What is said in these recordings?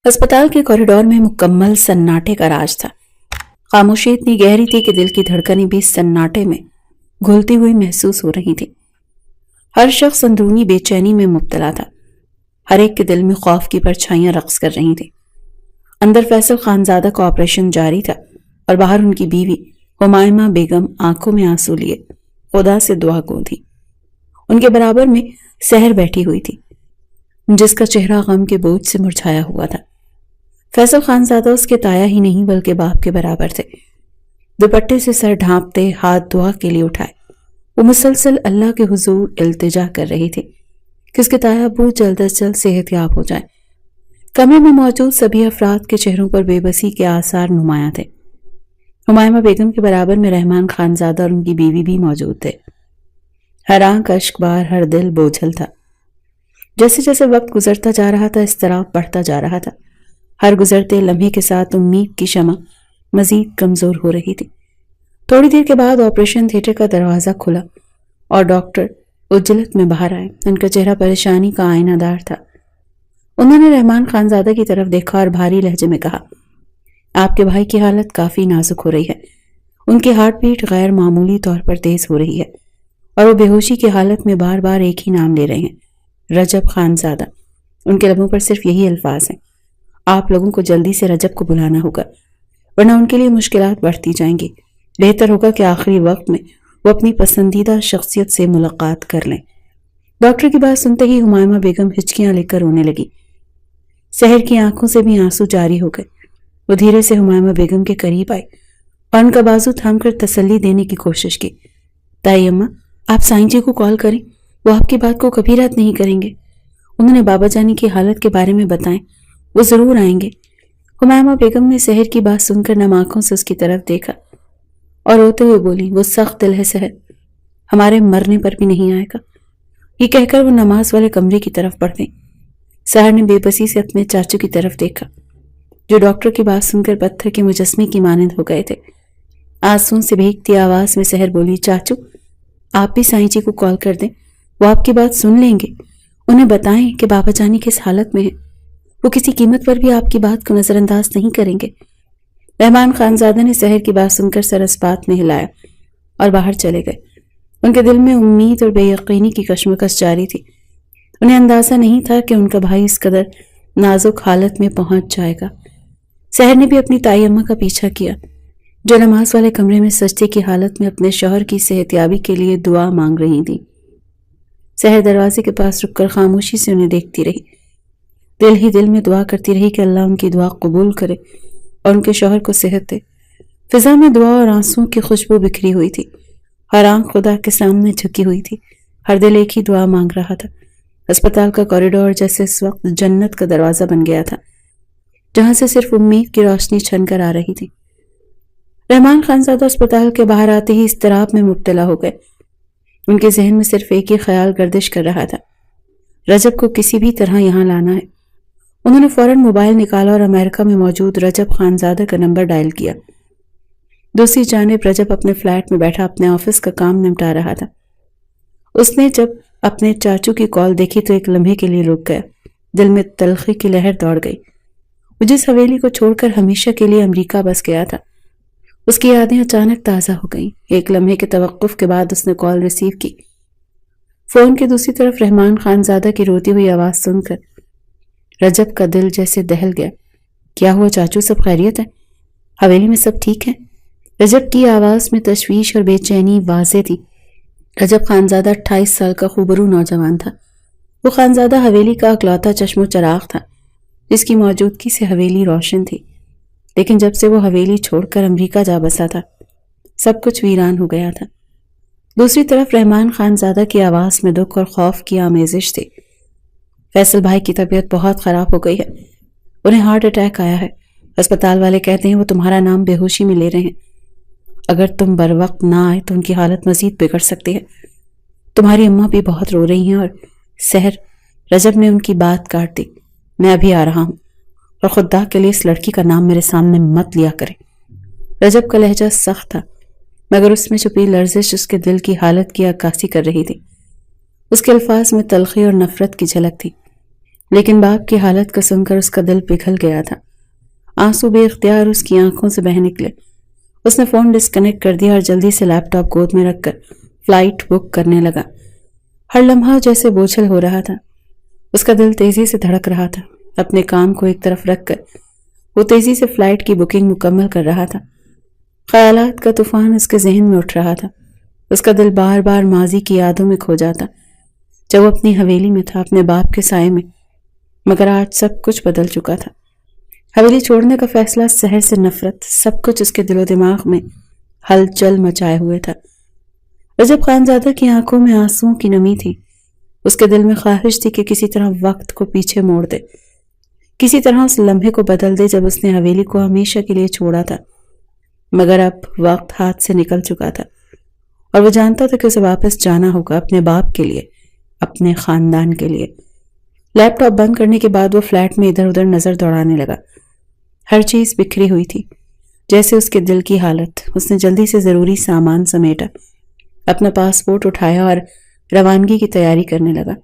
اسپتال کے کوریڈور میں مکمل سناٹے کا راج تھا۔ خاموشی اتنی گہری تھی کہ دل کی دھڑکنیں بھی سناٹے میں گھلتی ہوئی محسوس ہو رہی تھی۔ ہر شخص اندرونی بے چینی میں مبتلا تھا۔ ہر ایک کے دل میں خوف کی پرچھائیاں رقص کر رہی تھیں۔ اندر فیصل خانزادہ کا آپریشن جاری تھا اور باہر ان کی بیوی ہمائمہ بیگم آنکھوں میں آنسو لیے خدا سے دعا گو تھی۔ ان کے برابر میں سحر بیٹھی ہوئی تھی، جس کا چہرہ غم کے بوجھ سے مرجھایا ہوا تھا۔ فیصل خانزادہ اس کے تایا ہی نہیں بلکہ باپ کے برابر تھے۔ دوپٹے سے سر ڈھانپتے ہاتھ دعا کے لیے اٹھائے، وہ مسلسل اللہ کے حضور التجا کر رہی تھی کہ اس کے تایا ابو جلد از جلد صحت یاب ہو جائیں۔ کمرے میں موجود سبھی افراد کے چہروں پر بے بسی کے آثار نمایاں تھے۔ ہمائمہ بیگم کے برابر میں رحمان خانزادہ اور ان کی بیوی بھی موجود تھے۔ ہر آنکھ اشک بار، ہر دل بوجھل تھا۔ جیسے جیسے وقت گزرتا جا رہا تھا اضطراب بڑھتا جا رہا تھا۔ ہر گزرتے لمحے کے ساتھ امید کی شمع مزید کمزور ہو رہی تھی۔ تھوڑی دیر کے بعد آپریشن تھیٹر کا دروازہ کھلا اور ڈاکٹر عجلت میں باہر آئے۔ ان کا چہرہ پریشانی کا آئینہ دار تھا۔ انہوں نے رحمان خانزادہ کی طرف دیکھا اور بھاری لہجے میں کہا، آپ کے بھائی کی حالت کافی نازک ہو رہی ہے۔ ان کی ہارٹ بیٹ غیر معمولی طور پر تیز ہو رہی ہے اور وہ بے ہوشی کی حالت میں بار بار ایک ہی نام لے رہے ہیں، رجب خانزادہ۔ ان کے لبوں پر صرف یہی الفاظ ہیں۔ آپ لوگوں کو جلدی سے رجب کو بلانا ہوگا ورنہ ان کے لیے مشکلات بڑھتی جائیں گی۔ بہتر ہوگا کہ آخری وقت میں وہ اپنی پسندیدہ شخصیت سے ملاقات کر لیں۔ ڈاکٹر کی بات سنتے ہی ہمائمہ بیگم ہچکیاں لے کر رونے لگی۔ سحر کی آنکھوں سے بھی آنسو جاری ہو گئے۔ وہ دھیرے سے ہمائمہ بیگم کے قریب آئے اور ان کا بازو تھام کر تسلی دینے کی کوشش کی۔ تائی اماں، آپ سائیں جی کو کال کریں، وہ آپ کی بات کو کبھی رد نہیں کریں گے۔ انہوں نے بابا جانی کی حالت کے بارے میں بتائیں، وہ ضرور آئیں گے۔ ہمائمہ بیگم نے سحر کی بات سن کر نم آنکھوں سے اس کی طرف دیکھا اور روتے ہوئے بولی، وہ سخت دل ہے سحر، ہمارے مرنے پر بھی نہیں آئے گا۔ یہ کہہ کر وہ نماز والے کمرے کی طرف بڑھ گئی۔ سحر نے بے بسی سے اپنے چاچو کی طرف دیکھا، جو ڈاکٹر کی بات سن کر پتھر کے مجسمے کی مانند ہو گئے تھے۔ آنسوؤں سے بھیگتی آواز میں سحر بولی، چاچو آپ بھی سائیں جی کو کال کر دیں، وہ آپ کی بات سن لیں گے۔ انہیں بتائیں کہ بابا جانی کس حالت میں ہیں، وہ کسی قیمت پر بھی آپ کی بات کو نظر انداز نہیں کریں گے۔ رحمان خانزادہ نے سحر کی بات سن کر سر اس بات میں ہلایا اور باہر چلے گئے۔ ان کے دل میں امید اور بے یقینی کی کشمکش جاری تھی۔ انہیں اندازہ نہیں تھا کہ ان کا بھائی اس قدر نازک حالت میں پہنچ جائے گا۔ سحر نے بھی اپنی تائی اماں کا پیچھا کیا، جو نماز والے کمرے میں سجدے کی حالت میں اپنے شوہر کی صحت یابی کے لیے دعا مانگ رہی تھی۔ سحر دروازے کے پاس رک کر خاموشی سے انہیں دیکھتی رہی، دل ہی دل میں دعا کرتی رہی کہ اللہ ان کی دعا قبول کرے اور ان کے شوہر کو صحت دے۔ فضا میں دعا اور آنسوؤں کی خوشبو بکھری ہوئی تھی۔ ہر آنکھ خدا کے سامنے جھکی ہوئی تھی، ہر دل ایک ہی دعا مانگ رہا تھا۔ اسپتال کا کوریڈور جیسے اس وقت جنت کا دروازہ بن گیا تھا، جہاں سے صرف امید کی روشنی چھن کر آ رہی تھی۔ رحمان خانزادہ اسپتال کے باہر آتے ہی اضطراب میں مبتلا ہو گئے۔ ان کے ذہن میں صرف ایک ہی خیال گردش کر رہا تھا، رجب کو کسی بھی طرح یہاں لانا ہے۔ انہوں نے فوراً موبائل نکالا اور امریکہ میں موجود رجب خانزادہ کا نمبر ڈائل کیا۔ دوسری جانب رجب اپنے فلیٹ میں بیٹھا اپنے آفس کا کام نمٹا رہا تھا۔ اس نے جب اپنے چاچو کی کال دیکھی تو ایک لمحے کے لیے رک گیا، دل میں تلخی کی لہر دوڑ گئی۔ وہ جس حویلی کو چھوڑ کر ہمیشہ کے لیے امریکہ بس گیا تھا، اس کی یادیں اچانک تازہ ہو گئیں۔ ایک لمحے کے توقف کے بعد اس نے کال ریسیو کی۔ فون کی دوسری طرف رحمان خانزادہ کی روتی ہوئی آواز سن کر رجب کا دل جیسے دہل گیا۔ کیا ہوا چاچو، سب خیریت ہے؟ حویلی میں سب ٹھیک ہے؟ رجب کی آواز میں تشویش اور بے چینی واضح تھی۔ رجب خانزادہ 28 سال کا خوبرو نوجوان تھا۔ وہ خانزادہ حویلی کا اکلوتا چشم و چراغ تھا، جس کی موجودگی سے حویلی روشن تھی۔ لیکن جب سے وہ حویلی چھوڑ کر امریکہ جا بسا تھا، سب کچھ ویران ہو گیا تھا۔ دوسری طرف رحمان خانزادہ کی آواز میں دکھ اور خوف کی آمیزش تھی۔ فیصل بھائی کی طبیعت بہت خراب ہو گئی ہے، انہیں ہارٹ اٹیک آیا ہے۔ اسپتال والے کہتے ہیں وہ تمہارا نام بے ہوشی میں لے رہے ہیں۔ اگر تم بر وقت نہ آئے تو ان کی حالت مزید بگڑ سکتی ہے۔ تمہاری اماں بھی بہت رو رہی ہیں اور سحر، رجب نے ان کی بات کاٹ دی، میں ابھی آ رہا ہوں، اور خدا کے لیے اس لڑکی کا نام میرے سامنے مت لیا کرے۔ رجب کا لہجہ سخت تھا، مگر اس میں چھپی لرزش اس کے دل کی حالت کی عکاسی کر رہی تھی۔ اس کے الفاظ میں تلخی اور نفرت کی جھلک تھی۔ لیکن باپ کی حالت کو سن کر اس کا دل پگھل گیا تھا۔ آنسو بے اختیار اس کی آنکھوں سے بہہ نکلے۔ اس نے فون ڈسکنیکٹ کر دیا اور جلدی سے لیپ ٹاپ گود میں رکھ کر فلائٹ بک کرنے لگا۔ ہر لمحہ جیسے بوجھل ہو رہا تھا۔ اس کا دل تیزی سے دھڑک رہا تھا۔ اپنے کام کو ایک طرف رکھ کر وہ تیزی سے فلائٹ کی بکنگ مکمل کر رہا تھا۔ خیالات کا طوفان اس کے ذہن میں اٹھ رہا تھا۔ اس کا دل بار بار ماضی کی یادوں میں کھو جاتا، جب وہ اپنی حویلی میں تھا، اپنے باپ کے سائے میں۔ مگر آج سب کچھ بدل چکا تھا۔ حویلی چھوڑنے کا فیصلہ، شہر سے نفرت، سب کچھ اس کے دل و دماغ میں ہلچل مچائے ہوئے تھا۔ رجب خانزادہ کی آنکھوں میں آنسوؤں کی نمی تھی۔ اس کے دل میں خواہش تھی کہ کسی طرح وقت کو پیچھے موڑ دے، کسی طرح اس لمحے کو بدل دے جب اس نے حویلی کو ہمیشہ کے لیے چھوڑا تھا۔ مگر اب وقت ہاتھ سے نکل چکا تھا اور وہ جانتا تھا کہ اسے واپس جانا ہوگا، اپنے باپ کے لیے، اپنے خاندان کے لیے۔ لیپ ٹاپ بند کرنے کے بعد وہ فلیٹ میں ادھر ادھر نظر دوڑانے لگا۔ ہر چیز بکھری ہوئی تھی، جیسے اس کے دل کی حالت۔ اس نے جلدی سے ضروری سامان سمیٹا، اپنا پاسپورٹ اٹھایا اور روانگی کی تیاری کرنے لگا۔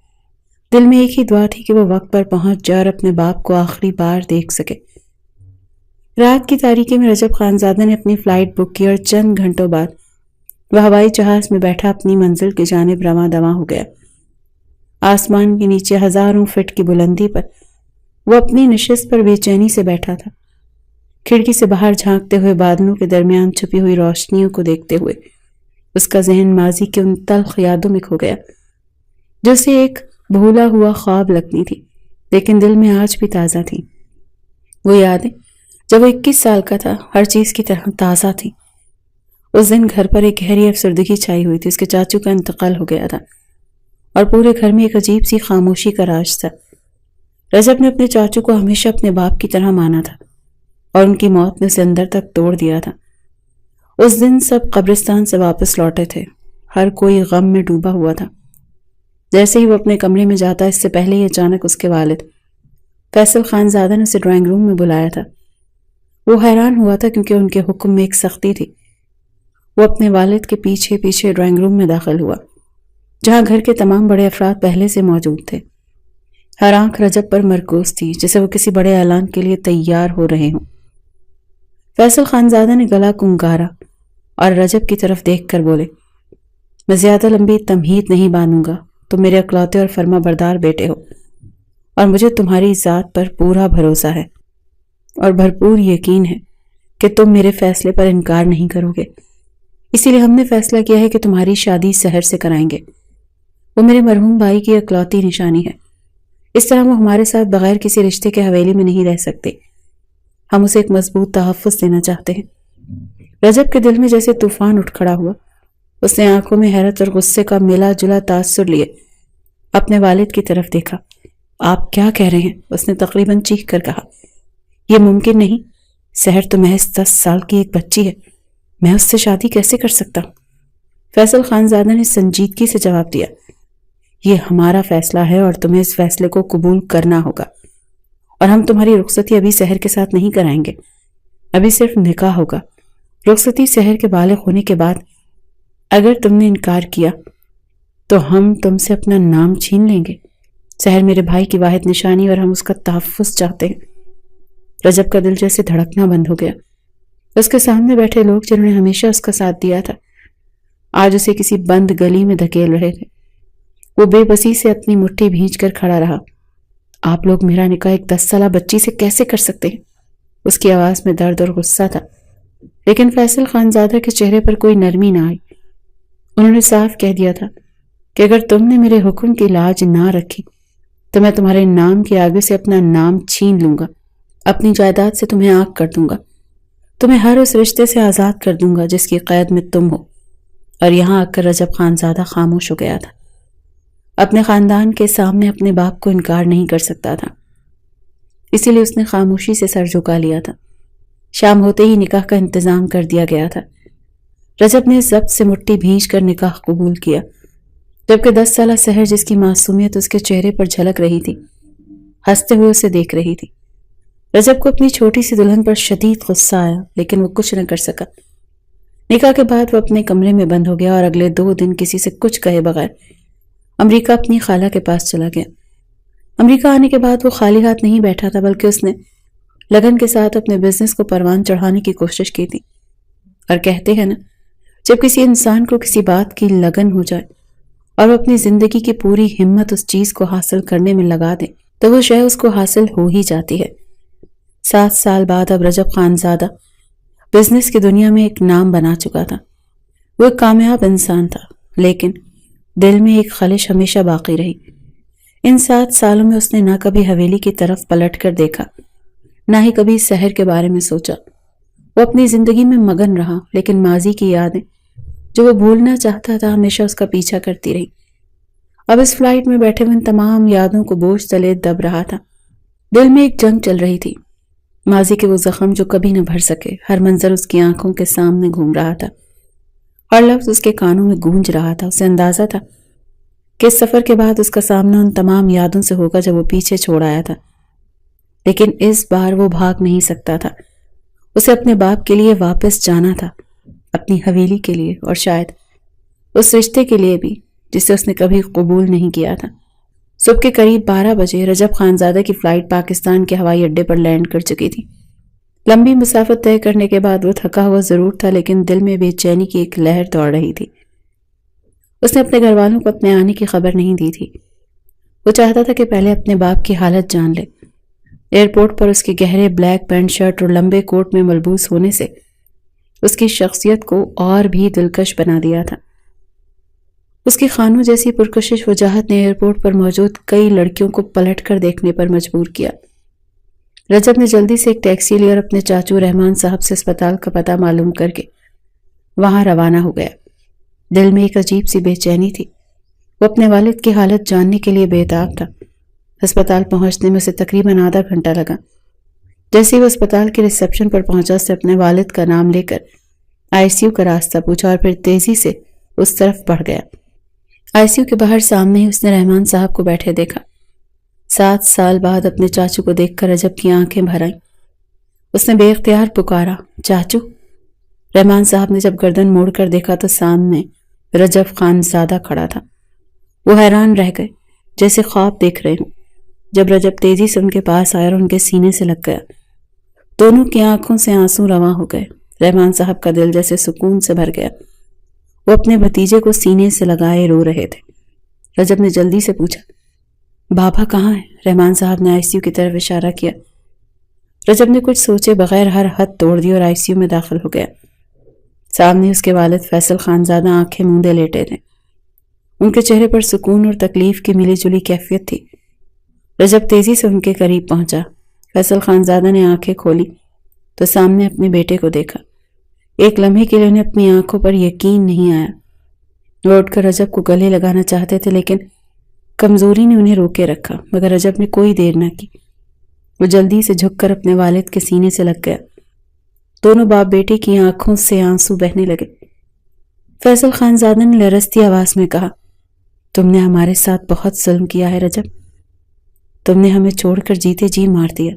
دل میں ایک ہی دعا تھی کہ وہ وقت پر پہنچ جائے اور اپنے باپ کو آخری بار دیکھ سکے۔ رات کی تاریکی میں رجب خانزادہ نے اپنی فلائٹ بک کی اور چند گھنٹوں بعد وہ ہوائی جہاز میں بیٹھا اپنی منزل کی جانب رواں دواں ہو گیا۔ آسمان کے نیچے ہزاروں فٹ کی بلندی پر وہ اپنی نشست پر بے چینی سے بیٹھا تھا، کھڑکی سے باہر جھانکتے ہوئے بادلوں کے درمیان چھپی ہوئی روشنیوں کو دیکھتے ہوئے۔ اس کا ذہن ماضی کے ان تلخ یادوں میں کھو گیا جو اسے ایک بھولا ہوا خواب لگتی تھی، لیکن دل میں آج بھی تازہ تھی۔ وہ یادیں جب وہ 21 سال کا تھا، ہر چیز کی طرح تازہ تھی۔ اس دن گھر پر ایک گہری افسردگی چھائی ہوئی تھی۔ اس کے چاچو کا انتقال ہو گیا تھا اور پورے گھر میں ایک عجیب سی خاموشی کا راج تھا۔ رجب نے اپنے چاچو کو ہمیشہ اپنے باپ کی طرح مانا تھا اور ان کی موت نے اسے اندر تک توڑ دیا تھا۔ اس دن سب قبرستان سے واپس لوٹے تھے، ہر کوئی غم میں ڈوبا ہوا تھا۔ جیسے ہی وہ اپنے کمرے میں جاتا، اس سے پہلے ہی اچانک اس کے والد فیصل خانزادہ نے اسے ڈرائنگ روم میں بلایا تھا۔ وہ حیران ہوا تھا کیونکہ ان کے حکم میں ایک سختی تھی۔ وہ اپنے والد کے پیچھے پیچھے ڈرائنگ روم میں داخل ہوا، جہاں گھر کے تمام بڑے افراد پہلے سے موجود تھے۔ ہر آنکھ رجب پر مرکوز تھی، جیسے وہ کسی بڑے اعلان کے لیے تیار ہو رہے ہوں۔ فیصل خانزادہ نے گلا کنگارا اور رجب کی طرف دیکھ کر بولے، میں زیادہ لمبی تمہید نہیں باندھوں گا، تم میرے اکلوتے اور فرما بردار بیٹے ہو اور مجھے تمہاری ذات پر پورا بھروسہ ہے اور بھرپور یقین ہے کہ تم میرے فیصلے پر انکار نہیں کرو گے۔ اسی لیے ہم نے فیصلہ کیا ہے کہ تمہاری شادی شہر سے کرائیں گے۔ وہ میرے مرحوم بھائی کی اکلوتی نشانی ہے۔ اس طرح وہ ہمارے ساتھ بغیر کسی رشتے کے حویلی میں نہیں رہ سکتے۔ ہم اسے ایک مضبوط تحفظ دینا چاہتے ہیں۔ رجب کے دل میں جیسے طوفان اٹھ کھڑا ہوا۔ اس نے آنکھوں میں حیرت اور غصے کا ملا جلا تاثر لیے اپنے والد کی طرف دیکھا۔ آپ کیا کہہ رہے ہیں؟ اس نے تقریباً چیخ کر کہا۔ یہ ممکن نہیں، شہر تو محض 10 سال کی ایک بچی ہے، میں اس سے شادی کیسے کر سکتا ہوں؟ فیصل خانزادہ نے سنجیدگی سے جواب دیا، یہ ہمارا فیصلہ ہے اور تمہیں اس فیصلے کو قبول کرنا ہوگا، اور ہم تمہاری رخصتی ابھی شہر کے ساتھ نہیں کرائیں گے، ابھی صرف نکاح ہوگا۔ رخصتی شہر کے بالغ ہونے کے بعد اگر تم نے انکار کیا تو ہم تم سے اپنا نام چھین لیں گے۔ شہر میرے بھائی کی واحد نشانی اور ہم اس کا تحفظ چاہتے ہیں۔ رجب کا دل جیسے دھڑکنا بند ہو گیا۔ اس کے سامنے بیٹھے لوگ جنہوں نے ہمیشہ اس کا ساتھ دیا تھا، آج اسے کسی بند گلی میں دھکیل رہے تھے۔ وہ بے بسی سے اپنی مٹھی بھینچ کر کھڑا رہا۔ آپ لوگ میرا نکاح ایک 10 سالہ بچی سے کیسے کر سکتے ہیں؟ اس کی آواز میں درد اور غصہ تھا، لیکن فیصل خانزادہ کے چہرے پر کوئی نرمی نہ آئی۔ انہوں نے صاف کہہ دیا تھا کہ اگر تم نے میرے حکم کی لاج نہ رکھی تو میں تمہارے نام کے آگے سے اپنا نام چھین لوں گا، اپنی جائیداد سے تمہیں آگ کر دوں گا، تمہیں ہر اس رشتے سے آزاد کر دوں گا جس کی قید میں تم ہو۔ اور یہاں آ کر رجب خانزادہ خاموش ہو گیا تھا۔ اپنے خاندان کے سامنے اپنے باپ کو انکار نہیں کر سکتا تھا، اسی لیے اس نے خاموشی سے سر جھکا لیا تھا۔ شام ہوتے ہی نکاح کا انتظام کر دیا گیا تھا۔ رجب نے ضبط سے مٹھی بھینچ کر نکاح قبول کیا، جبکہ 10 سالہ سحر جس کی معصومیت اس کے چہرے پر جھلک رہی تھی، ہنستے ہوئے اسے دیکھ رہی تھی۔ رجب کو اپنی چھوٹی سی دلہن پر شدید غصہ آیا، لیکن وہ کچھ نہ کر سکا۔ نکاح کے بعد وہ اپنے کمرے میں بند ہو گیا اور اگلے 2 دن کسی سے کچھ کہے بغیر امریکہ اپنی خالہ کے پاس چلا گیا۔ امریکہ آنے کے بعد وہ خالی ہاتھ نہیں بیٹھا تھا، بلکہ اس نے لگن کے ساتھ اپنے بزنس کو پروان چڑھانے کی کوشش کی تھی۔ اور کہتے ہیں نا، جب کسی انسان کو کسی بات کی لگن ہو جائے اور وہ اپنی زندگی کی پوری ہمت اس چیز کو حاصل کرنے میں لگا دے تو وہ شے اس کو حاصل ہو ہی جاتی ہے۔ 7 سال بعد اب رجب خانزادہ بزنس کی دنیا میں ایک نام بنا چکا تھا۔ وہ ایک کامیاب انسان تھا، لیکن دل میں ایک خلش ہمیشہ باقی رہی۔ ان 7 سالوں میں اس نے نہ کبھی حویلی کی طرف پلٹ کر دیکھا، نہ ہی کبھی شہر کے بارے میں سوچا۔ وہ اپنی زندگی میں مگن رہا، لیکن ماضی کی یادیں جو وہ بھولنا چاہتا تھا ہمیشہ اس کا پیچھا کرتی رہی۔ اب اس فلائٹ میں بیٹھے ہوئے ان تمام یادوں کو بوجھ تلے دب رہا تھا۔ دل میں ایک جنگ چل رہی تھی۔ ماضی کے وہ زخم جو کبھی نہ بھر سکے، ہر منظر اس کی آنکھوں کے سامنے گھوم رہا تھا، ہر لفظ اس کے کانوں میں گونج رہا تھا۔ اسے اندازہ تھا کہ اس سفر کے بعد اس کا سامنا ان تمام یادوں سے ہوگا جو وہ پیچھے چھوڑ آیا تھا، لیکن اس بار وہ بھاگ نہیں سکتا تھا۔ اسے اپنے باپ کے لیے واپس جانا تھا، اپنی حویلی کے لیے، اور شاید اس رشتے کے لیے بھی جسے اس نے کبھی قبول نہیں کیا تھا۔ صبح کے قریب 12 بجے رجب خانزادہ کی فلائٹ پاکستان کے ہوائی اڈے پر لینڈ کر چکی تھی۔ لمبی مسافت طے کرنے کے بعد وہ تھکا ہوا ضرور تھا، لیکن دل میں بے چینی کی ایک لہر دوڑ رہی تھی۔ اس نے اپنے گھر والوں کو اپنے آنے کی خبر نہیں دی تھی۔ وہ چاہتا تھا کہ پہلے اپنے باپ کی حالت جان لے۔ ایئرپورٹ پر اس کے گہرے بلیک پینٹ شرٹ اور لمبے کوٹ میں ملبوس ہونے سے اس کی شخصیت کو اور بھی دلکش بنا دیا تھا۔ اس کی خانوں جیسی پرکشش وجاہت نے ایئرپورٹ پر موجود کئی لڑکیوں کو پلٹ کر دیکھنے پر مجبور کیا۔ رجب نے جلدی سے ایک ٹیکسی لی اور اپنے چاچو رحمان صاحب سے اسپتال کا پتہ معلوم کر کے وہاں روانہ ہو گیا۔ دل میں ایک عجیب سی بے چینی تھی۔ وہ اپنے والد کی حالت جاننے کے لیے بے تاب تھا۔ ہسپتال پہنچنے میں اسے تقریباً آدھا گھنٹہ لگا۔ جیسے وہ اسپتال کے ریسیپشن پر پہنچا، اسے اپنے والد کا نام لے کر ICU کا راستہ پوچھا اور پھر تیزی سے اس طرف بڑھ گیا۔ ICU کے باہر سامنے ہی اس نے رحمان صاحب کو بیٹھے دیکھا۔ 7 سال بعد اپنے چاچو کو دیکھ کر رجب کی آنکھیں بھر آئیں۔ اس نے بے اختیار پکارا، چاچو۔ رحمان صاحب نے جب گردن موڑ کر دیکھا تو سامنے رجب خانزادہ کھڑا تھا۔ وہ حیران رہ گئے، جیسے خواب دیکھ رہے ہوں۔ جب رجب تیزی سے ان کے پاس آیا اور ان کے سینے سے لگ گیا، دونوں کی آنکھوں سے آنسو رواں ہو گئے۔ رحمان صاحب کا دل جیسے سکون سے بھر گیا۔ وہ اپنے بھتیجے کو سینے سے لگائے رو رہے تھے۔ رجب نے جلدی سے پوچھا، بابا کہاں ہے؟ رحمان صاحب نے ICU کی طرف اشارہ کیا۔ رجب نے کچھ سوچے بغیر ہر حد توڑ دی اور ICU میں داخل ہو گیا۔ سامنے اس کے والد فیصل خانزادہ آنکھیں موندے لیٹے تھے۔ ان کے چہرے پر سکون اور تکلیف کی ملی جلی کیفیت تھی۔ رجب تیزی سے ان کے قریب پہنچا۔ فیصل خانزادہ نے آنکھیں کھولی تو سامنے اپنے بیٹے کو دیکھا۔ ایک لمحے کے لیے انہیں اپنی آنکھوں پر یقین نہیں آیا۔ وہ اٹھ کر رجب کو گلے لگانا چاہتے تھے، لیکن کمزوری نے انہیں روکے رکھا، مگر رجب نے کوئی دیر نہ کی۔ وہ جلدی سے جھک کر اپنے والد کے سینے سے لگ گیا۔ دونوں باپ بیٹے کی آنکھوں سے آنسو بہنے لگے۔ فیصل خانزادہ نے لرزتی آواز میں کہا، تم نے ہمارے ساتھ بہت ظلم کیا ہے رجب۔ تم نے ہمیں چھوڑ کر جیتے جی مار دیا۔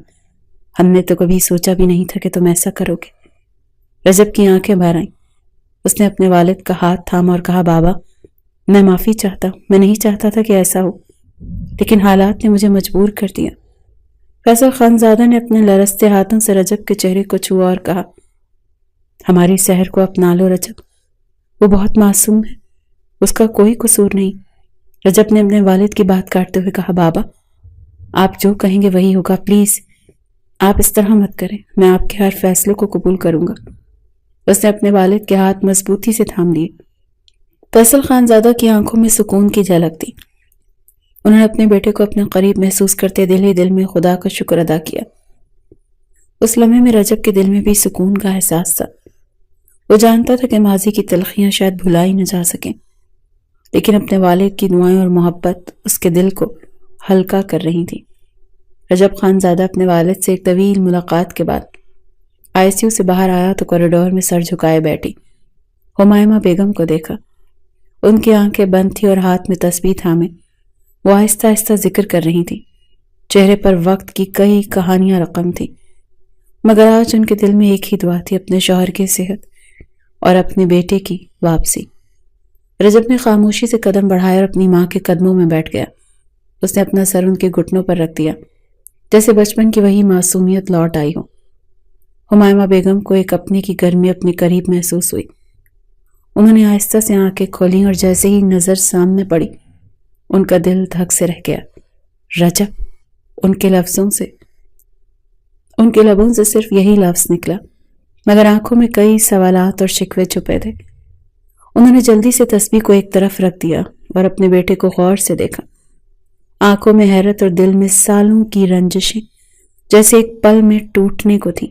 ہم نے تو کبھی سوچا بھی نہیں تھا کہ تم ایسا کرو گے۔ رجب کی آنکھیں بھر آئیں۔ اس نے اپنے والد کا ہاتھ تھاما اور کہا، بابا میں معافی چاہتا ہوں، میں نہیں چاہتا تھا کہ ایسا ہو، لیکن حالات نے مجھے مجبور کر دیا۔ فیصل خانزادہ نے اپنے لرزتے ہاتھوں سے رجب کے چہرے کو چھوا اور کہا، ہماری سحر کو اپنا لو رجب، وہ بہت معصوم ہے، اس کا کوئی قصور نہیں۔ رجب نے اپنے والد کی بات کاٹتے ہوئے کہا، بابا آپ جو کہیں گے وہی ہوگا، پلیز آپ اس طرح مت کریں، میں آپ کے ہر فیصلے کو قبول کروں گا۔ اس نے اپنے والد کے ہاتھ مضبوطی سے تھام لیے۔ فیصل خانزادہ کی آنکھوں میں سکون کی جھلک تھی۔ انہوں نے اپنے بیٹے کو اپنے قریب محسوس کرتے دل ہی دل میں خدا کا شکر ادا کیا۔ اس لمحے میں رجب کے دل میں بھی سکون کا احساس تھا۔ وہ جانتا تھا کہ ماضی کی تلخیاں شاید بھلائی نہ جا سکیں، لیکن اپنے والد کی دعائیں اور محبت اس کے دل کو ہلکا کر رہی تھی۔ رجب خانزادہ اپنے والد سے ایک طویل ملاقات کے بعد ICU سے باہر آیا تو کوریڈور میں سر جھکائے بیٹھی ہمائمہ بیگم کو دیکھا۔ ان کی آنکھیں بند تھی اور ہاتھ میں تسبیح تھامے وہ آہستہ آہستہ ذکر کر رہی تھی۔ چہرے پر وقت کی کئی کہانیاں رقم تھی، مگر آج ان کے دل میں ایک ہی دعا تھی، اپنے شوہر کی صحت اور اپنے بیٹے کی واپسی۔ رجب نے خاموشی سے قدم بڑھائے اور اپنی ماں کے قدموں میں بیٹھ گیا۔ اس نے اپنا سر ان کے گھٹنوں پر رکھ دیا، جیسے بچپن کی وہی معصومیت لوٹ آئی ہو۔ ہمائمہ بیگم کو ایک اپنے کی گرمی اپنے قریب محسوس ہوئی۔ انہوں نے آہستہ سے آنکھیں کھولیں اور جیسے ہی نظر سامنے پڑی ان کا دل دھک سے رہ گیا۔ رجب! ان کے لبوں سے صرف یہی لفظ نکلا، مگر آنکھوں میں کئی سوالات اور شکوے چھپے تھے۔ انہوں نے جلدی سے تسبیح کو ایک طرف رکھ دیا اور اپنے بیٹے کو غور سے دیکھا۔ آنکھوں میں حیرت اور دل میں سالوں کی رنجشیں جیسے ایک پل میں ٹوٹنے کو تھی۔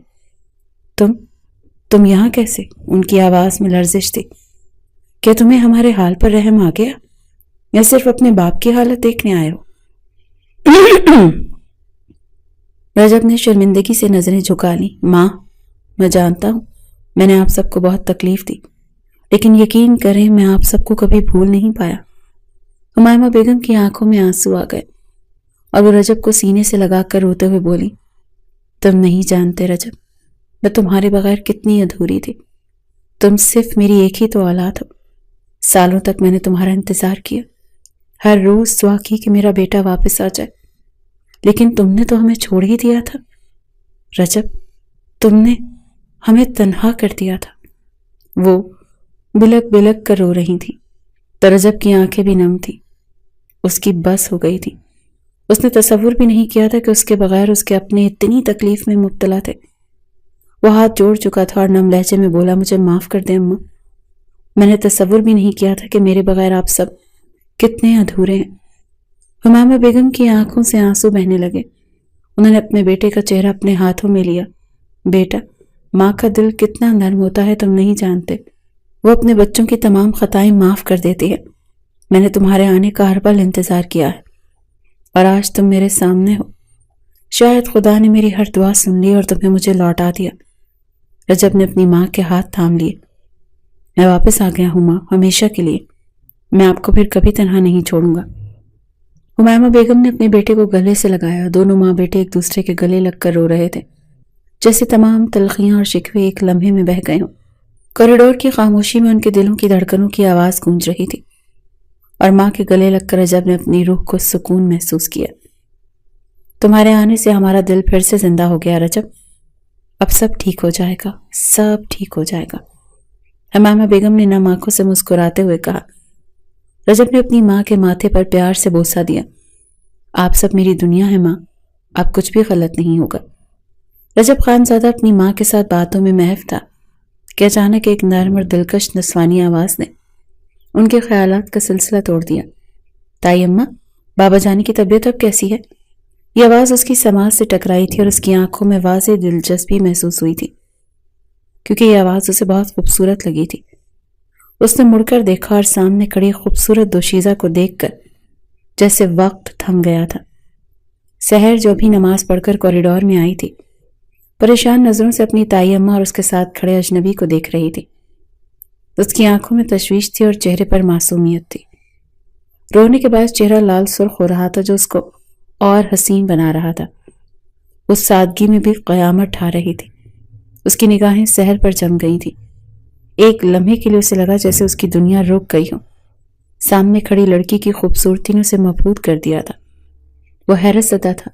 تم یہاں کیسے؟ ان کی آواز میں لرزش تھی۔ کیا تمہیں ہمارے حال پر رحم آ گیا یا صرف اپنے باپ کی حالت دیکھنے آئے ہو؟ رجب نے شرمندگی سے نظریں جھکا لی۔ ماں، میں جانتا ہوں میں نے آپ سب کو بہت تکلیف دی، لیکن یقین کریں میں آپ سب کو کبھی بھول نہیں پایا۔ ہمائمہ بیگم کی آنکھوں میں آنسو آ گئے اور وہ رجب کو سینے سے لگا کر روتے ہوئے بولی، تم نہیں جانتے رجب، میں تمہارے بغیر کتنی ادھوری تھی۔ تم صرف میری ایک ہی تو اولاد ہو۔ سالوں تک میں نے تمہارا انتظار کیا، ہر روز دعا کی کہ میرا بیٹا واپس آ جائے، لیکن تم نے تو ہمیں چھوڑ ہی دیا تھا رجب، تم نے ہمیں تنہا کر دیا تھا۔ وہ بلک بلک کر رو رہی تھی تو رجب کی آنکھیں بھی نم تھی۔ اس کی بس ہو گئی تھی۔ اس نے تصور بھی نہیں کیا تھا کہ اس کے بغیر اس کے اپنے اتنی تکلیف میں مبتلا تھے۔ وہ ہاتھ جوڑ چکا تھا اور نم لہجے میں بولا، مجھے معاف کر دیں اماں، میں نے تصور بھی نہیں کیا تھا کہ میرے بغیر آپ سب کتنے ادھورے ہیں۔ ہمائمہ بیگم کی آنکھوں سے آنسو بہنے لگے۔ انہوں نے اپنے بیٹے کا چہرہ اپنے ہاتھوں میں لیا۔ بیٹا، ماں کا دل کتنا نرم ہوتا ہے تم نہیں جانتے، وہ اپنے بچوں کی تمام خطائیں معاف کر دیتی ہے۔ میں نے تمہارے آنے کا ہر پل انتظار کیا ہے اور آج تم میرے سامنے ہو۔ شاید خدا نے میری ہر دعا سن لی اور تمہیں مجھے لوٹا دیا۔ رجب نے اپنی ماں کے ہاتھ تھام لیے۔ میں واپس آ گیا ہوں ماں، ہمیشہ کے لیے۔ میں آپ کو پھر کبھی تنہا نہیں چھوڑوں گا۔ ہمائمہ بیگم نے اپنے بیٹے کو گلے سے لگایا۔ دونوں ماں بیٹے ایک دوسرے کے گلے لگ کر رو رہے تھے، جیسے تمام تلخیاں اور شکوے ایک لمحے میں بہہ گئے ہوں۔ کوریڈور کی خاموشی میں ان کے دلوں کی دھڑکنوں کی آواز گونج رہی تھی اور ماں کے گلے لگ کر رجب نے اپنی روح کو سکون محسوس کیا۔ تمہارے آنے سے ہمارا دل پھر سے زندہ ہو گیا رجب، اب سب ٹھیک ہو جائے گا، سب ٹھیک ہو جائے گا۔ ہمائمہ بیگم نے نم آنکھوں سے مسکراتے ہوئے کہا۔ رجب نے اپنی ماں کے ماتھے پر پیار سے بوسہ دیا۔ آپ سب میری دنیا ہے ماں، اب کچھ بھی غلط نہیں ہوگا۔ رجب خان زادہ اپنی ماں کے ساتھ باتوں میں محو تھا کہ اچانک ایک نرم اور دلکش نسوانی آواز نے ان کے خیالات کا سلسلہ توڑ دیا۔ تائی اماں، بابا جانی کی طبیعت اب کیسی ہے؟ یہ آواز اس کی سماعت سے ٹکرائی تھی اور اس کی آنکھوں میں واضح دلچسپی محسوس ہوئی تھی، کیونکہ یہ آواز اسے بہت خوبصورت لگی تھی۔ اس نے مڑ کر دیکھا اور سامنے کھڑی خوبصورت دوشیزہ کو دیکھ کر جیسے وقت تھم گیا تھا۔ سحر جو بھی نماز پڑھ کر کوریڈور میں آئی تھی، پریشان نظروں سے اپنی تائی اماں اور اس کے ساتھ کھڑے اجنبی کو دیکھ رہی تھی۔ اس کی آنکھوں میں تشویش تھی اور چہرے پر معصومیت تھی۔ رونے کے باعث چہرہ لال سرخ ہو رہا تھا جو اس کو اور حسین بنا رہا تھا۔ اس سادگی میں بھی قیامت ڈھا رہی تھی۔ اس کی نگاہیں سحر پر جم گئی تھی۔ ایک لمحے کے لیے اسے لگا جیسے اس کی دنیا رک گئی ہو۔ سامنے کھڑی لڑکی کی خوبصورتی نے اسے مبہوت کر دیا تھا۔ وہ حیرت زدہ تھا۔